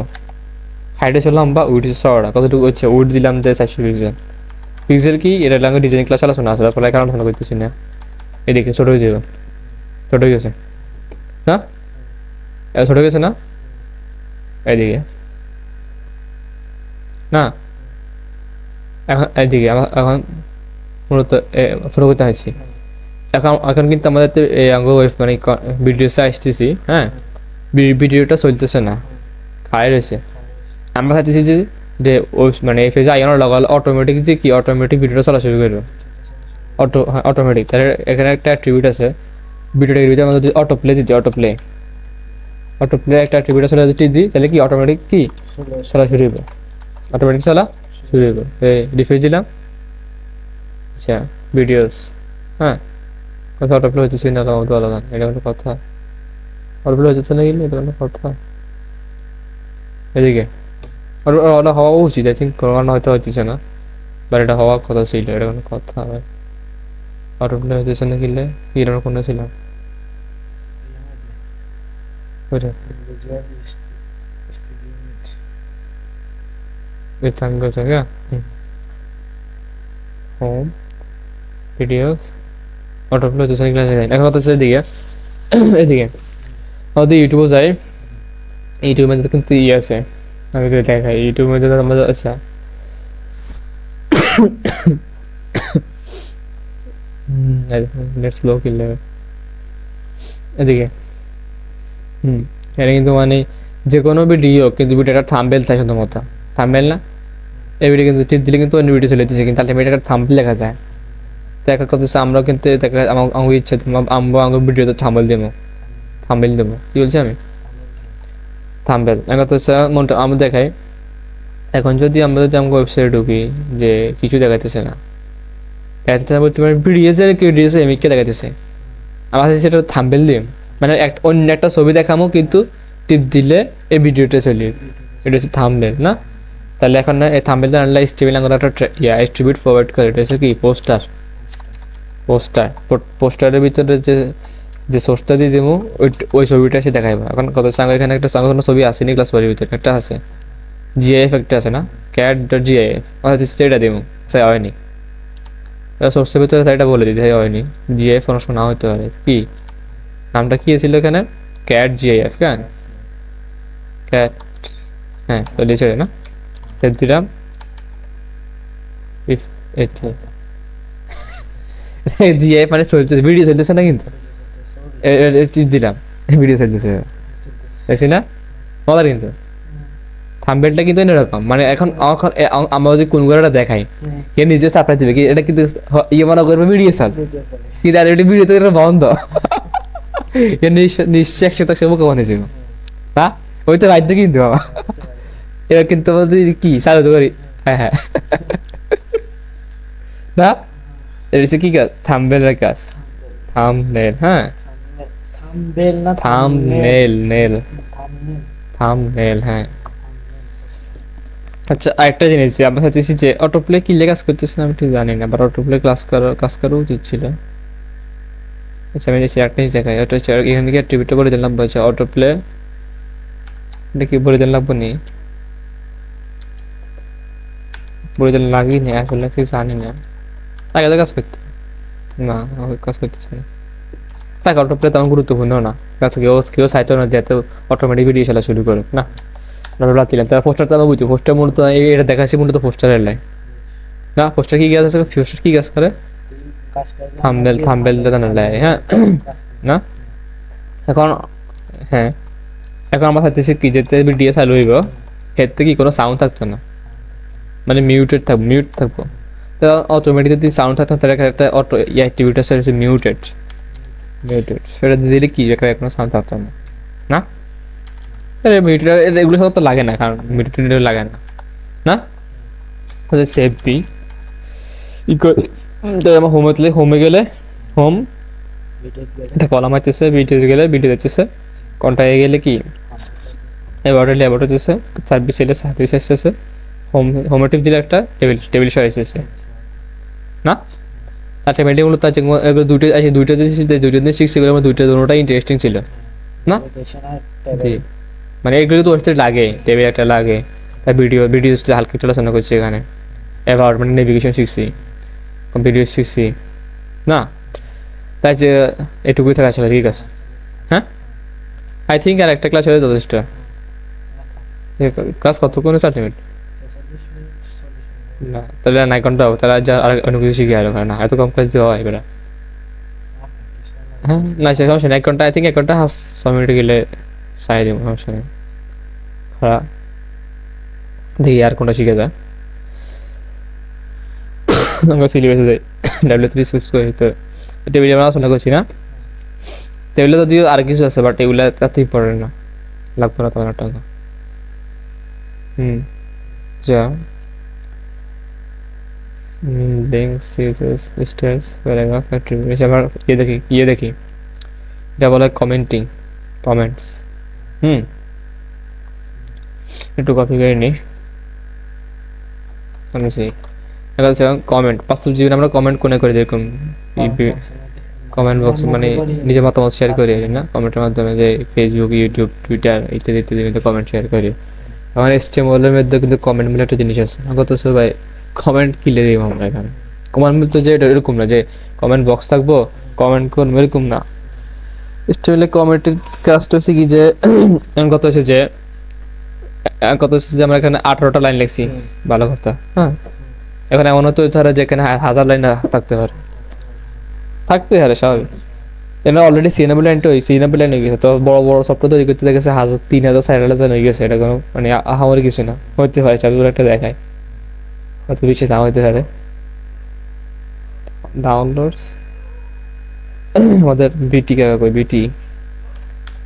হাইট হচ্ছে লম্বা উইড হচ্ছে চওড়া কতটুকু হচ্ছে উইড দিলাম যে 400 পিক্সেল কি এটা লাগে ডিজাইন ক্লাস আলোচনা আছে তারপরে কারণ আলোচনা করতেছি না এদিকে ছোট হয়ে যাবে ছোট হয়ে গেছে না ছোট হয়ে গেছে না এদিকে না এখন এদিকে এখন মূলত ছোট করতে হয়েছি এখন কিন্তু আমাদের এই অঙ্গ মানে ভিডিওসে আসতেছি হ্যাঁ ভিডিওটা চলতেছে না খায় রয়েছে আমরা চাইতেছি যে মানে এই ফেজে আইনের লাগালে অটোমেটিক যে কি অটোমেটিক ভিডিওটা চলা শুরু করবে অটোমেটিক তাহলে এখানে একটা অ্যাট্রিবিউট আছে ভিডিওটার ভিতরে আমরা যদি অটো প্লে একটা অ্যাট্রিবিউট চলে যদি দিই তাহলে কি অটোমেটিক কি চলা শুরু হবে অটোমেটিক চলা শুরু হবে রিফ্রেশ দিলাম আচ্ছা ভিডিওস হ্যাঁ কথা অটো প্লে হচ্ছে না ভালো গান এটা কোনো কথা অটো প্লে হচ্ছে না এটা কোনো কথা এদিকে ওটা হওয়া উচিত আই থিঙ্ক করোনা হয়তো হচ্ছে না বাট এটা হওয়ার কথা ছিল এটা কোনো কথা অটো প্লে হচ্ছে না কিনলে কিরকম কোনো ছিলাম Rectangle জায়গা হোম ভিডিওস অটোপ্লে হচ্ছে না ক্লাসে যাই এখন কথা হচ্ছে এদিকে আমাদের ইউটিউবে যাই ইউটিউবের মধ্যে কিন্তু আছে আমি দেখাই ইউটিউবের মধ্যে আমরা আচ্ছা নেট স্লো কিনলে এদিকে এটা কিন্তু মানে যে কোনো ভিডিও কিন্তু ভিডিওটা থাম্বনেল থাকে শুধুমাত্র থাম্বনেল না এই ভিডিও কিন্তু টিপ দিলে কিন্তু অন্য ভিডিও চলে যেতেছে কিন্তু আলটিমেটলি একটা থাম্বনেল লেখা যায় তো একটা কথা হচ্ছে আমরাও কিন্তু আমার ইচ্ছা আমরা আমার ভিডিওতে থাম্বনেল দেবো কি বলছি আমি থাম্বনেল একটা কথা হচ্ছে মনটা আমরা দেখাই এখন যদি আমরা যদি আমাকে ওয়েবসাইটে ঢুকি যে কিছু দেখাইতেছে না দেখাইতেছে না বলতে পারি ভিডিও যে কেউ দিয়েছে এমিককে দেখাইতেছে আমার কাছে সেটা থাম্বনেল দিই মানে অন্য একটা ছবি দেখামো কিন্তু টিপ দিলে এই ভিডিওটা চলি এটা হচ্ছে থাম্বনেল না তাহলে এখন না এই থাম্বনেলটা আনলে স্টিভিল আঙ্গুর একটা ডিস্ট্রিবিউট ফরওয়ার্ড করে এটা হচ্ছে কি পোস্টারের ভিতরে যে সোর্সটা দিয়ে দেবো ওই ছবিটা সে দেখাইবো এখন কত সঙ্গে এখানে একটা সঙ্গে কোনো ছবি আসেনি ক্লাস ফোরের ভিতরে একটা আছে জিআইএফ একটা আছে না cat.gif সেটা দেবো সে হয়নি সোর্সের ভিতরে সেটা বলে দিতে হয়নি জিআইএফ অনেক সময় না হতে পারে কি নামটা কি ছিল এখানে cat.gif কেন ক্যাট হ্যাঁ তো দিয়েছে না সেভ দিলাম ইফ জিআইএফ মানে চলতেছে ভিডিও চলতেছে না কিন্তু চিপ দিলাম ভিডিও চলতেছে দেখছি না মজার কিন্তু থাম্বনেলটা কিন্তু এরকম মানে এখন আমরা যদি কোন করে দেখাই কে নিজে সারপ্রাইজ দিবে কি এটা কিন্তু ইয়ে মনে করবে ভিডিও চাল কিন্তু আর এটা ভিডিওতে এটা বন্ধ নিশ্চয় 100% মুখে মনে যাবো না ওই তো রাজ্য কিন্তু বাবা এবার কিন্তু আমাদের কি চালু তো করি হ্যাঁ না এটা হচ্ছে কি কাজ থাম্বনেলের কাজ থাম্বনেল হ্যাঁ থাম্বনেল না থাম্বনেল হ্যাঁ আচ্ছা আরেকটা জিনিস যে আমরা চাইছি যে অটোপ্লে কি কাজ করতেছে আমি ঠিক জানি না বাট অটোপ্লে কাজ করা উচিত ছিল আচ্ছা আমি যে একটা জায়গায় এটা হচ্ছে এখান থেকে অ্যাট্রিবিউটটা বলে দিলাম বলছে অটোপ্লে এটা কি বলে দিলাম লাগবো বলে দিলাম লাগিনি আসলে ঠিক জানি না আগে তো কাজ করতে না কাজ করতেছে না তাকে অটোপ্লে তেমন গুরুত্বপূর্ণ না কাছে কেউ চাইতো না যাতে অটোমেটিক ভিডিও চলা শুরু করে না দিলাম তার পোস্টারটা আমি বুঝি পোস্টার মূলত এটা দেখাচ্ছি মূলত পোস্টারের লাই না পোস্টার কি কাজ আছে পোস্টার কি কাজ করে থাম্বনেল দেখানোর লাই হ্যাঁ না এখন হ্যাঁ এখন আমার চাইতেছি কি যেতে ভিডিও চালু হইব হেডতে কি কোনো সাউন্ড থাকতো না মানে মিউট থাকবো তো অটোমেটিক যদি সাউন্ড থাকতো তার একটা অটো অ্যাক্টিভিটি আছে মিউটেড সেটা দিলে কি কোনো সাউন্ড থাকতো না মিউটেড এগুলো সব তো লাগে না কারণ মিউটেড লাগে না সেভ দিই আমার হোমে গেলে হোম এটা কলাম আসতেছে ভিডিওস গেলে ভিডিও যাচ্ছে কন্টাক্টে গেলে কি অ্যাবাউট হচ্ছে সার্ভিস এলে সার্ভিস আসতেছে হোমে টিপ দিলে একটা টেবিল সহ এসেছে না তার মেডি মূলত আছে দুইটা দিন শিখছি আমার দুটোটাই ইন্টারেস্টিং ছিল না জি মানে এগুলো তো ওয়েবসাইট লাগে টেবিল একটা লাগে তার ভিডিও হালকা একটু আলোচনা করছি এখানে অ্যাবাউট মানে নেভিগেশন শিখছি ভিডিও শিখছি না তাই যে এটুকুই থাকা ছিল ঠিক আছে হ্যাঁ আই থিঙ্ক আর একটা ক্লাস হলে যথেষ্ট ক্লাস কতক্ষণ সার্টিফিকেট না তাহলে না ঘন্টা তাহলে আর অন্য কিছু শিখে আরো না এত কম ক্লাস দেওয়া হয় এবার হ্যাঁ না সে সমস্যা নেই 1 ঘন্টা আই থিঙ্ক 1 ঘন্টা 6 মিনিট গেলে সাই দেবো সমস্যা নেই খারাপ দেখি আর কোনটা শিখে যায় আমরা সিলেবাসে যাই ডাব্লিউ3 সুইচ করে তো টেবিলে আমরা আলোচনা করছি না টেবিলে যদিও আর কিছু আছে বাট এগুলো তাতেই পড়ে না লাগবে না তোমার টাকা যা link CSS styles paragraph attributes আবার ইয়ে দেখি এটা বলে কমেন্টস একটু কপি করে নিই আমি সেই কমেন্ট বাস্তব জীবনে আমরা কমেন্ট কোনে করে যেরকম কমেন্ট বক্স মানে নিজের মতামত শেয়ার করি না কমেন্টের মাধ্যমে যে ফেসবুক ইউটিউব টুইটার ইত্যাদি কমেন্ট শেয়ার করি আমার HTML-এর মধ্যে কিন্তু কমেন্ট মিলে একটা জিনিস আছে আগত সবাই কমেন্ট কিলে দিই আমরা এখানে কমেন্ট মিলতে যে এরকম না যে কমেন্ট বক্স থাকবো কমেন্ট করবো এরকম না HTML-এ কমেন্টের কাজটা হচ্ছে কি যে কত হচ্ছে যে আমরা এখানে 18টা লাইন লিখছি ভালো কথা হ্যাঁ এখন এমনও তো ধরো যেখানে হাজার লাইন থাকতে পারে, থাকতে পারে স্বাভাবিক। এটা অলরেডি সিএনএবল লাইন তো সিএনএবল লাইন হয়ে গেছে, তো বড় বড় সফটওয়্যার তৈরি করতে দেখেছে 1000 3000 4,000 হয়ে গেছে, এটা কোনো মানে আহামরি কিছু না, হতে পারে চাবিগুলো একটা দেখায়, হয়তো বিশেষ নাম হতে পারে। ডাউনলোডস আমাদের বিটি কাকা কই, বিটি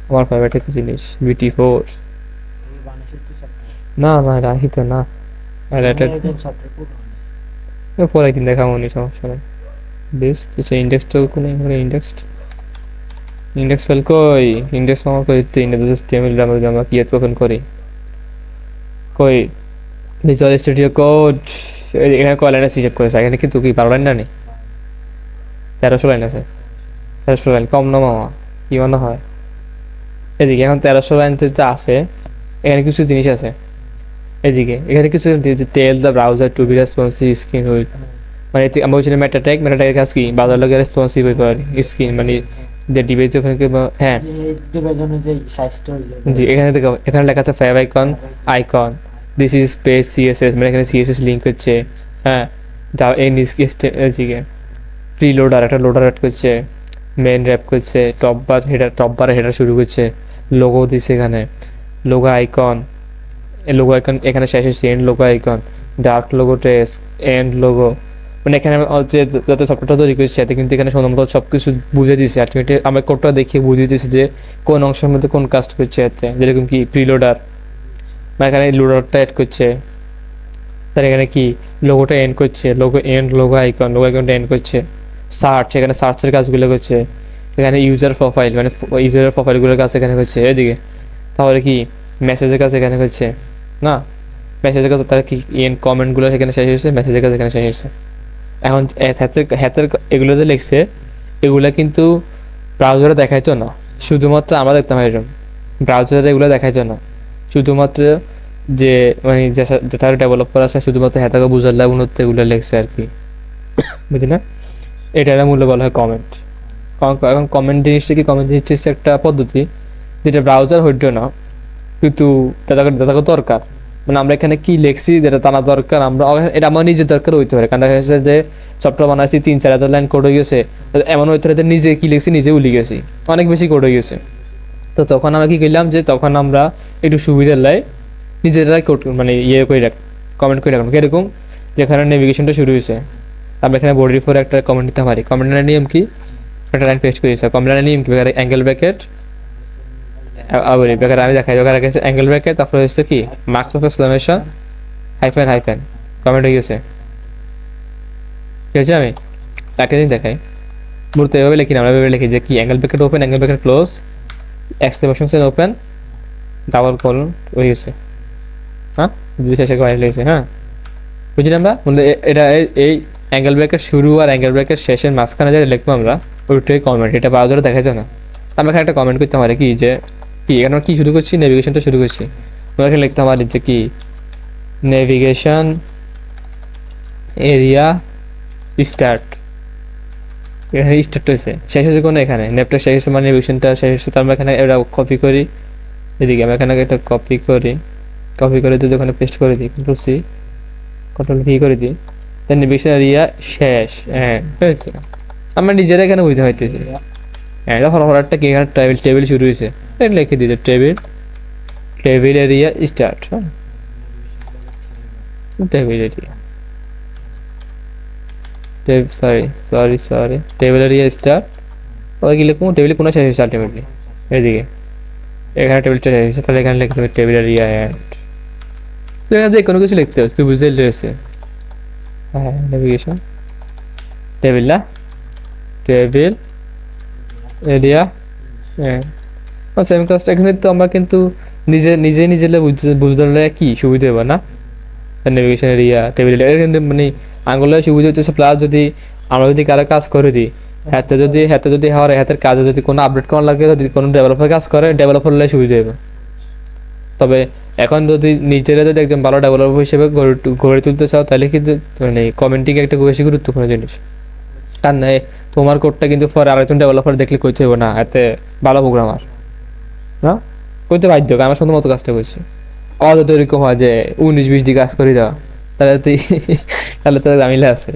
আমার ফেভারিট একটা জিনিস, BT4। এই বানিয়েছে তো সফটওয়্যার না না এটা আহিত না, আর এটা একজন সফটওয়্যার পুরো বানিয়েছে। পরে একদিন দেখাবো নি, সমস্যা নেই। বেস্ট হচ্ছে ইন্ডেক্সটা কোনো ইন্ডেক্স ফাইল কই, ইন্ডেক্স আমার কই, তো ইন্ডেক্স টেবিল আমরা কি ওপেন করি, কই ভিজুয়াল স্টুডিও কোড। এখানে কয় লাইন আছে হিসাব করেছে, এখানে কিন্তু কি 12 লাইন না নেই, 1300 লাইন আছে। 1300 লাইন কম না মামা, কি মনে হয়? এদিকে এখন 1300 লাইন তো আছে, এখানে কিছু জিনিস আছে। এদিকে এখানে কিছু tell the browser to be responsive screen with, মানে আমরা বলছিলাম মেটাট্যাগের কাজ কি, ব্রাউজার লগে রেসপন্সিভ হইতে পারে স্ক্রিন, মানে যে ডিভাইস ওখানে হ্যাঁ যে এই ডিভাইজনের যে সাইজটা জি। এখানে দেখো এখানে লেখা আছে fab icon this is page CSS, মানে এখানে সিএসএস লিঙ্ক হচ্ছে। হ্যাঁ যা এই নিচকে ফ্রি লোডার, একটা লোডার অ্যাড করছে, মেন র্যাপ করছে, টপ বার হেডার শুরু করছে, লোগো দিচ্ছে এখানে, লোগো আইকন, লোগো আইকন এখানে শেষ হচ্ছে, end logo icon, dark logo text, end logo, মানে এখানে যে যাতে সফটওয়্যারটা তৈরি করছে সেটা কিন্তু এখানে সুন্দর সব কিছু বুঝে দিচ্ছে। আলটিমেটলি আমরা কোডটা দেখিয়ে বুঝিয়ে দিচ্ছি যে কোন অংশের মধ্যে কোন কাজটা করছে এতে, যেরকম কি প্রিলোডার, মানে এখানে লোডারটা অ্যাড করছে, তার এখানে কি লোগোটা এন্ড করছে, লোগো আইকনটা এন্ড করছে, সার্চ এখানে সার্চের কাজগুলো করছে, এখানে ইউজার প্রোফাইল মানে ইউজারের প্রোফাইলগুলোর কাজ এখানে করছে এদিকে, তাহলে কি মেসেজের কাজ এখানে করছে না, মেসেজের কাজ তার কি এন্ড কমেন্টগুলো এখানে শেষ হয়েছে, মেসেজের কাজ এখানে শেষ হয়েছে। এখন হাতের এগুলো যে লিখছে এগুলো কিন্তু ব্রাউজারে দেখাইতো না, শুধুমাত্র আমরা দেখতাম এরকম, ব্রাউজারে এগুলো দেখাইতো না, শুধুমাত্র যে মানে যেটা ডেভেলপার আছে শুধুমাত্র হাতাকে বুঝার লাভ উন্নত এগুলো লিখছে আর কি, বুঝলি না? এটার মূল্য বলা হয় কমেন্ট। এখন কমেন্ট জিনিসটা কি, কমেন্ট জিনিসটা হচ্ছে একটা পদ্ধতি যেটা ব্রাউজার হইতো না, কিন্তু তাকে দরকার, মানে আমরা এখানে কি লিখছি যেটা তারা দরকার, আমরা এটা আমার নিজের দরকার হইতে পারে, কারণ দেখা যাচ্ছে যে সফটওয়্যার বানাইছি 3-4 হাজার লাইন কোড হয়ে গেছে, এমন হইতে পারে নিজে কি লিখছি নিজে উলি গেছি, অনেক বেশি কোড হয়ে গেছে। তো তখন আমরা কি করলাম যে তখন আমরা একটু সুবিধার লাই নিজেরাই কোড মানে করে রাখ, কমেন্ট করে রাখলাম, কিরকম যেখানে নেভিগেশনটা শুরু হয়েছে আমরা এখানে বডির পরে একটা কমেন্ট দিতে পারি, কমেন্টের নিয়ম কি, একটা লাইন পেস্ট করেছে, কমেন্টের নিয়ম কি, অ্যাঙ্গেল ব্র্যাকেট আমি দেখাই গেছে অ্যাঙ্গেল ব্র্যাকেট, তারপরে হচ্ছে কি marks of exclamation hyphen comment হয়ে গেছে, ঠিক আছে? আমি তাকে দেখাই মূলত এভাবে লিখি না, আমরা এভাবে লিখি যে কি angle bracket open, angle bracket close, exclamation sign open, double colon হয়ে গেছে। হ্যাঁ দুই শেষে কমেন্ট লিখেছে, হ্যাঁ বুঝলি আমরা মূলত এটা এই অ্যাঙ্গেল ব্র্যাকেট শুরু আর অ্যাঙ্গেল ব্র্যাকেট শেষের মাঝখানে যেটা লিখবো আমরা ওইটাই কমেন্ট, এটা ব্রাউজারে দেখা যায় না। আমরা এখানে একটা কমেন্ট করতে পারি কি যে কি এখানে আমরা কি শুরু করছি, নেভিগেশনটা শুরু করছি, আমরা এখানে লিখতে পারি যে কি নেভিগেশন এরিয়া স্টার্ট, এখানে স্টার্ট হয়েছে, শেষ হয়েছে কোনো এখানে নেপটা শেষ হয়েছে মানে নেভিগেশনটা শেষ হয়েছে, তো আমরা এখানে এটা কপি করি, এদিকে আমরা এখানে একটা কপি করে যদি ওখানে পেস্ট করে দিই, Ctrl+C করে দিই, তার নেভিগেশন এরিয়া শেষ। হ্যাঁ আমরা নিজেরা এখানে বুঝতে পারতেছি, হ্যাঁ এটা হঠাৎটা কি এখানে টেবিল শুরু হয়েছে, এটা লিখে দিতে টেবিল এরিয়া স্টার্ট, হ্যাঁ table area sorry table area start, ওই কি লিখবো টেবিল কোনো শেষ হয়েছে আলটিমেটলি, এদিকে এখানে টেবিলটা শেষ হয়েছে, তাহলে এখানে লিখতে হবে টেবিল এরিয়া অ্যান্ড, তুই এখানে যে কোনো কিছু লিখতে হবে তুই বুঝে রয়েছে। হ্যাঁ নেভিগেশন টেবিল এরিয়া হ্যাঁ সেম কাজটা এখানে তো আমরা কিন্তু নিজে বুঝতে পারলে কি সুবিধা হবে না, নেভিগেশন এরিয়া টেবিল এরিয়া কিন্তু মানে আঙুলের সুবিধা হচ্ছে, প্লাস যদি আমরা যদি কারো কাজ করে দিই হাতে যদি হওয়ার হাতের কাজে যদি কোনো আপডেট করা লাগে, যদি কোনো ডেভেলপার কাজ করে ডেভেলপার হলে সুবিধা হবে। তবে এখন যদি নিজেরা যদি একজন ভালো ডেভেলপার হিসেবে গড়ে তুলতে চাও তাহলে কিন্তু মানে কমেন্টিং একটা বেশি গুরুত্বপূর্ণ জিনিস, কারণ তোমার কোডটা কিন্তু পরে আরেকজন ডেভেলপার দেখলে কইতে হবে না এতে ভালো প্রোগ্রামার না, কইতে বাধ্য, আমার সুন্দর মতো কাজটা করছি, অত এরকম হয় যে 19-20 দিয়ে কাজ করে দেওয়া, তাহলে তুই তাহলে তো ঝামেলা আছে।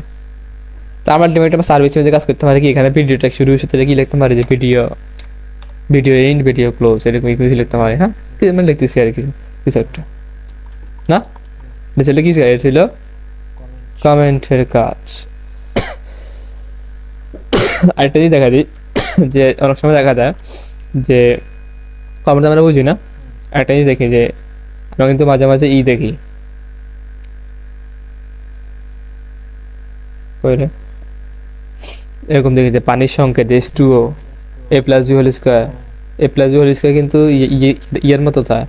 তো আমার আলটিমেট আমার সার্ভিসের মধ্যে কাজ করতে পারে কি, এখানে ভিডিও ট্যাগ শুরু হচ্ছে, তাহলে কি লিখতে পারি যে video video in video close এরকম কিছু লিখতে পারি। হ্যাঁ, কি আমি লিখতেছি আর কিছু কিছু একটা না, এটা ছিল কি, এটা ছিল কমেন্টের কাজ। আরেকটা জিনিস দেখা দিই যে অনেক সময় দেখা যায় যে কমেন্ট আমরা বুঝি না, একটা জিনিস দেখি যে আমরা কিন্তু মাঝে মাঝে দেখি বুঝলে, এরকম দেখি যে পানির সংকেত H2O a plus B whole square, A plus B whole square কিন্তু ইয়ের মতো থাকে,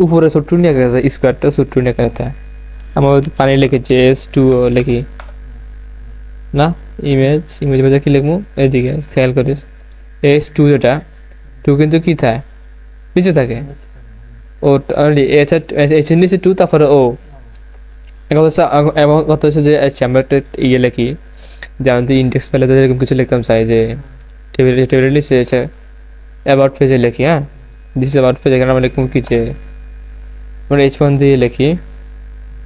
উপরে ছোট্ট নিয়ে গেছে স্কোয়ারটা ছোট্ট নিয়ে গেছে। আমরা যদি পানি লিখেছি H2O লিখি না, ইমেজ মধ্যে কি লিখবো, এইদিকে খেয়াল করিস H2 যেটা 2 কিন্তু কি থাকে নিচে থাকে, ও এর নিচে 2 তারপরে ও। এমন কথা হচ্ছে যে আমরা একটা লিখি, যেমন তুই ইন্ডেক্স পেলে তো এরকম কিছু লিখতাম চাই যে টেবিলের নিচে অ্যাবাউট পেজে লিখি। হ্যাঁ, দিস অ্যাবাউট পেজ, এখানে আমরা লিখবো কি যে আমরা H1 দিয়ে লিখি,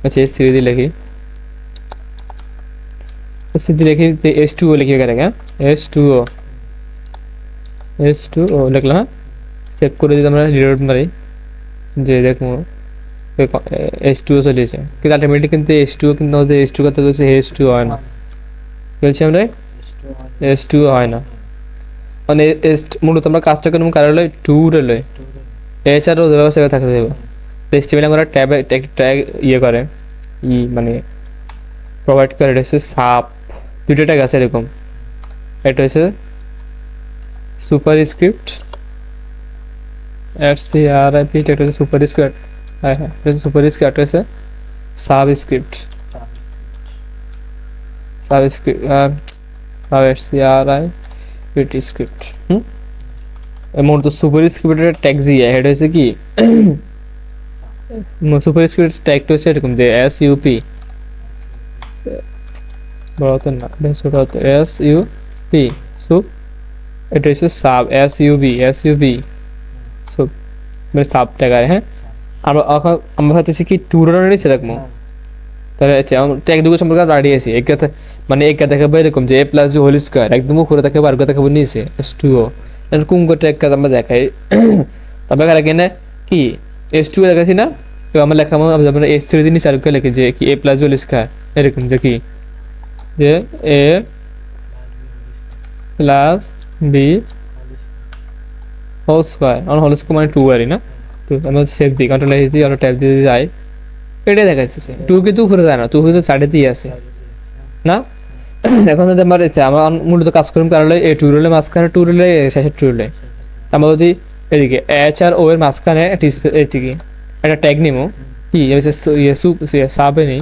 আচ্ছা H3 দিয়ে লিখি, H3 দিয়ে লিখি H2O লিখি এখানে। হ্যাঁ, H2O লিখলাম। হ্যাঁ, সেভ করে দিতে আমরা রিলোড মারি যে দেখবো H2O চলেছে, কিন্তু আলটিমেটলি কিন্তু H2O কিন্তু আমাদের H2 করতে হচ্ছে H2O হয় না, বলছি আমরা H2O হয় না, মানে মূলত আমরা কাজটা করবো কারো লয় 2 রে লয়, এছাড়াও ব্যবস্থা থাকতে দেবো। এস্টিমেট আমরা ট্যাবে ট্যাগ করে মানে প্রোভাইড করে, এটা হচ্ছে সাব, দুটো ট্যাগ আছে এরকম, এটা হচ্ছে সুপার স্ক্রিপ্ট SCRIP, এটা হচ্ছে সুপার স্ক্রিপ্ট। হ্যাঁ হ্যাঁ, এটা সুপার স্ক্রিপ্ট হচ্ছে সাব স্ক্রিপ্ট SCRIP স্ক্রিপ্ট। মূলত সুপার স্ক্রিপ্টের ট্যাগ জিয়া, এটা হচ্ছে কি সুপার স্ক্রিপ্ট ট্যাগটা হচ্ছে এরকম যে SUP বড়তে না ছোট হতে SUP সুপ, এটা হচ্ছে সাব SUB সুপ মানে সাব ট্যাগ। হ্যাঁ, আমরা ভাবতেছি কি টুরানোর নিচে রাখবো, তাহলে আচ্ছা ট্যাগ দুটো সম্পর্কে দাঁড়িয়েছি এক কথা, মানে এক কথা দেখাবো এরকম যে a প্লাস হোল স্কোয়ার একদম উপরে দেখাবো, আর কথা দেখাবো নিচে H2O, কোন ট্যাগ কাজ আমরা দেখাই। তারপরে এখানে কি H2O দেখাচ্ছি না, তো আমরা লেখাবো আমরা H3 দিয়ে নিচে আর লিখি যে কি a প্লাস হোল স্কোয়ার, এরকম যে কি যে a plus B whole square, আমার হোল স্কোয়ার মানে 2 আরই না, তো আমরা সেভ দিই কন্ট্রোল এসে আমরা ট্যাব দিয়ে যাই, এটাই দেখাচ্ছে 2 কিন্তু উপরে যায় না, 2 কিন্তু সাইডে দিয়ে আছে না। এখন যদি আমার ইচ্ছা আমরা মূলত কাজ করুন কারণ এই 2 রোলে মাঝখানে 2 রোলে শেষের 2 রোলে, আমরা যদি এদিকে H আর O এর মাঝখানে একটা এদিকে একটা ট্যাগ নিবো কি সাবে নেই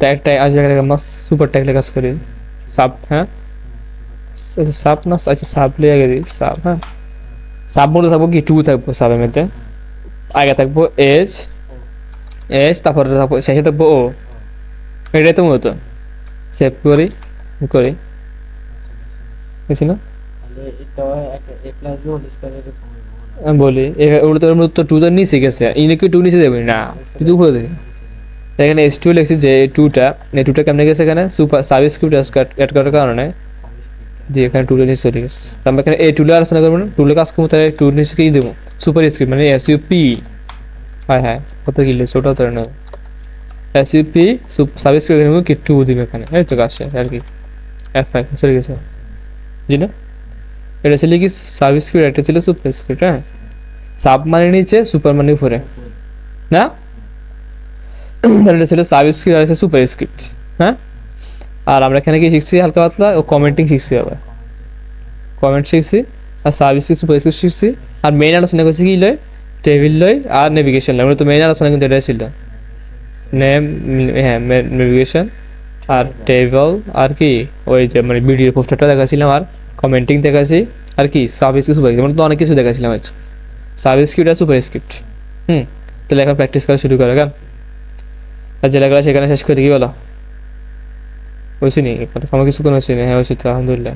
ট্যাগ আজ আমরা সুপার ট্যাগ কাজ করি সাব। হ্যাঁ, সাব না, আচ্ছা সাব লিয়ে গেছি সাব। হ্যাঁ, সাব মধ্যে থাকবো কি 2 থাকবো সাবের মধ্যে, আগে থাকবো H তারপরে থাকবো শেষে থাকবো O, এটাই তো মূলত সেভ করি বুঝছি না আমি বলি ওটা তো মূলত 2 তো নিচে গেছে, ইনিকে 2 নিচে যাবে না, কিন্তু উপরে যাবে। এখানে H2 লিখছি যে এই 2টা কেমনে গেছে, এখানে সুপার সাবস্ক্রিপ্ট অ্যাড করার কারণে যে এখানে 2 নিচে চলে গেছে। আমরা এখানে এই 2 আলোচনা করবো না, 2 কাজ করবো, তাহলে 2 নিচে কি দেবো সুপার স্ক্রিপ্ট মানে SUP। হ্যাঁ কত কি লিখছে ওটাও তো না, SUP সাবস্ক্রিপ্ট নেবো কি 2 দিবে এখানে, এই তো কাজটা আর কি F5 চলে গেছে জি না। এটা ছিল কি সাবস্ক্রিপ্ট, এটা ছিল সুপার স্ক্রিপ্ট। হ্যাঁ, সাব মানে নিচে সুপার মানে উপরে না, এটা ছিল সাবস্ক্রিপ্ট আর সুপার স্ক্রিপ্ট। হ্যাঁ, আর আমরা এখানে কি শিখছি হালকা পাতলা ও কমেন্টিং শিখছি, আবার কমেন্ট শিখছি আর সাবস্ক্রিপ্ট সুপার স্ক্রিপ্ট শিখছি, আর মেইন আলোচনা করছি কি লয় টেবিল লয় আর নেভিগেশন লয়, তো মেইন আলোচনা কিন্তু এটাই ছিল হ্যাঁ নেভিগেশন আর টেবিল আর কি ওই যে মানে ভিডিও পোস্টারটা দেখাছিলাম, আর কমেন্টিং দেখাচ্ছি, আর কি সাবস্ক্রিপ্ট সুপার স্ক্রিপ্ট, মানে তো অনেক কিছু দেখাছিলাম আজ সাবস্ক্রিপ্ট আর সুপার স্ক্রিপ্ট। তাহলে এখন প্র্যাকটিস করা শুরু করে গান, আর যে লেখাটা সেখানে শেষ করে কি বলো হয়েছি নি আমার কিছু কোনো হয়েছি না। হ্যাঁ হয়েছি তো আলহামদুলিল্লাহ,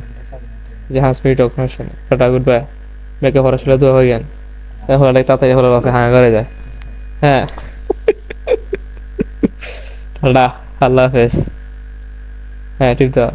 যে 5 মিনিট ওখানে শোনে টাটা গুড বাই, ব্যাকে পড়াশোনা তো হয়ে গেল। হলে তাড়াতাড়ি হলো বাপে হাঙ্গা করে যায়। হ্যাঁ, টাটা, আল্লাহ হাফেজ। হ্যাঁ, ঠিক তো।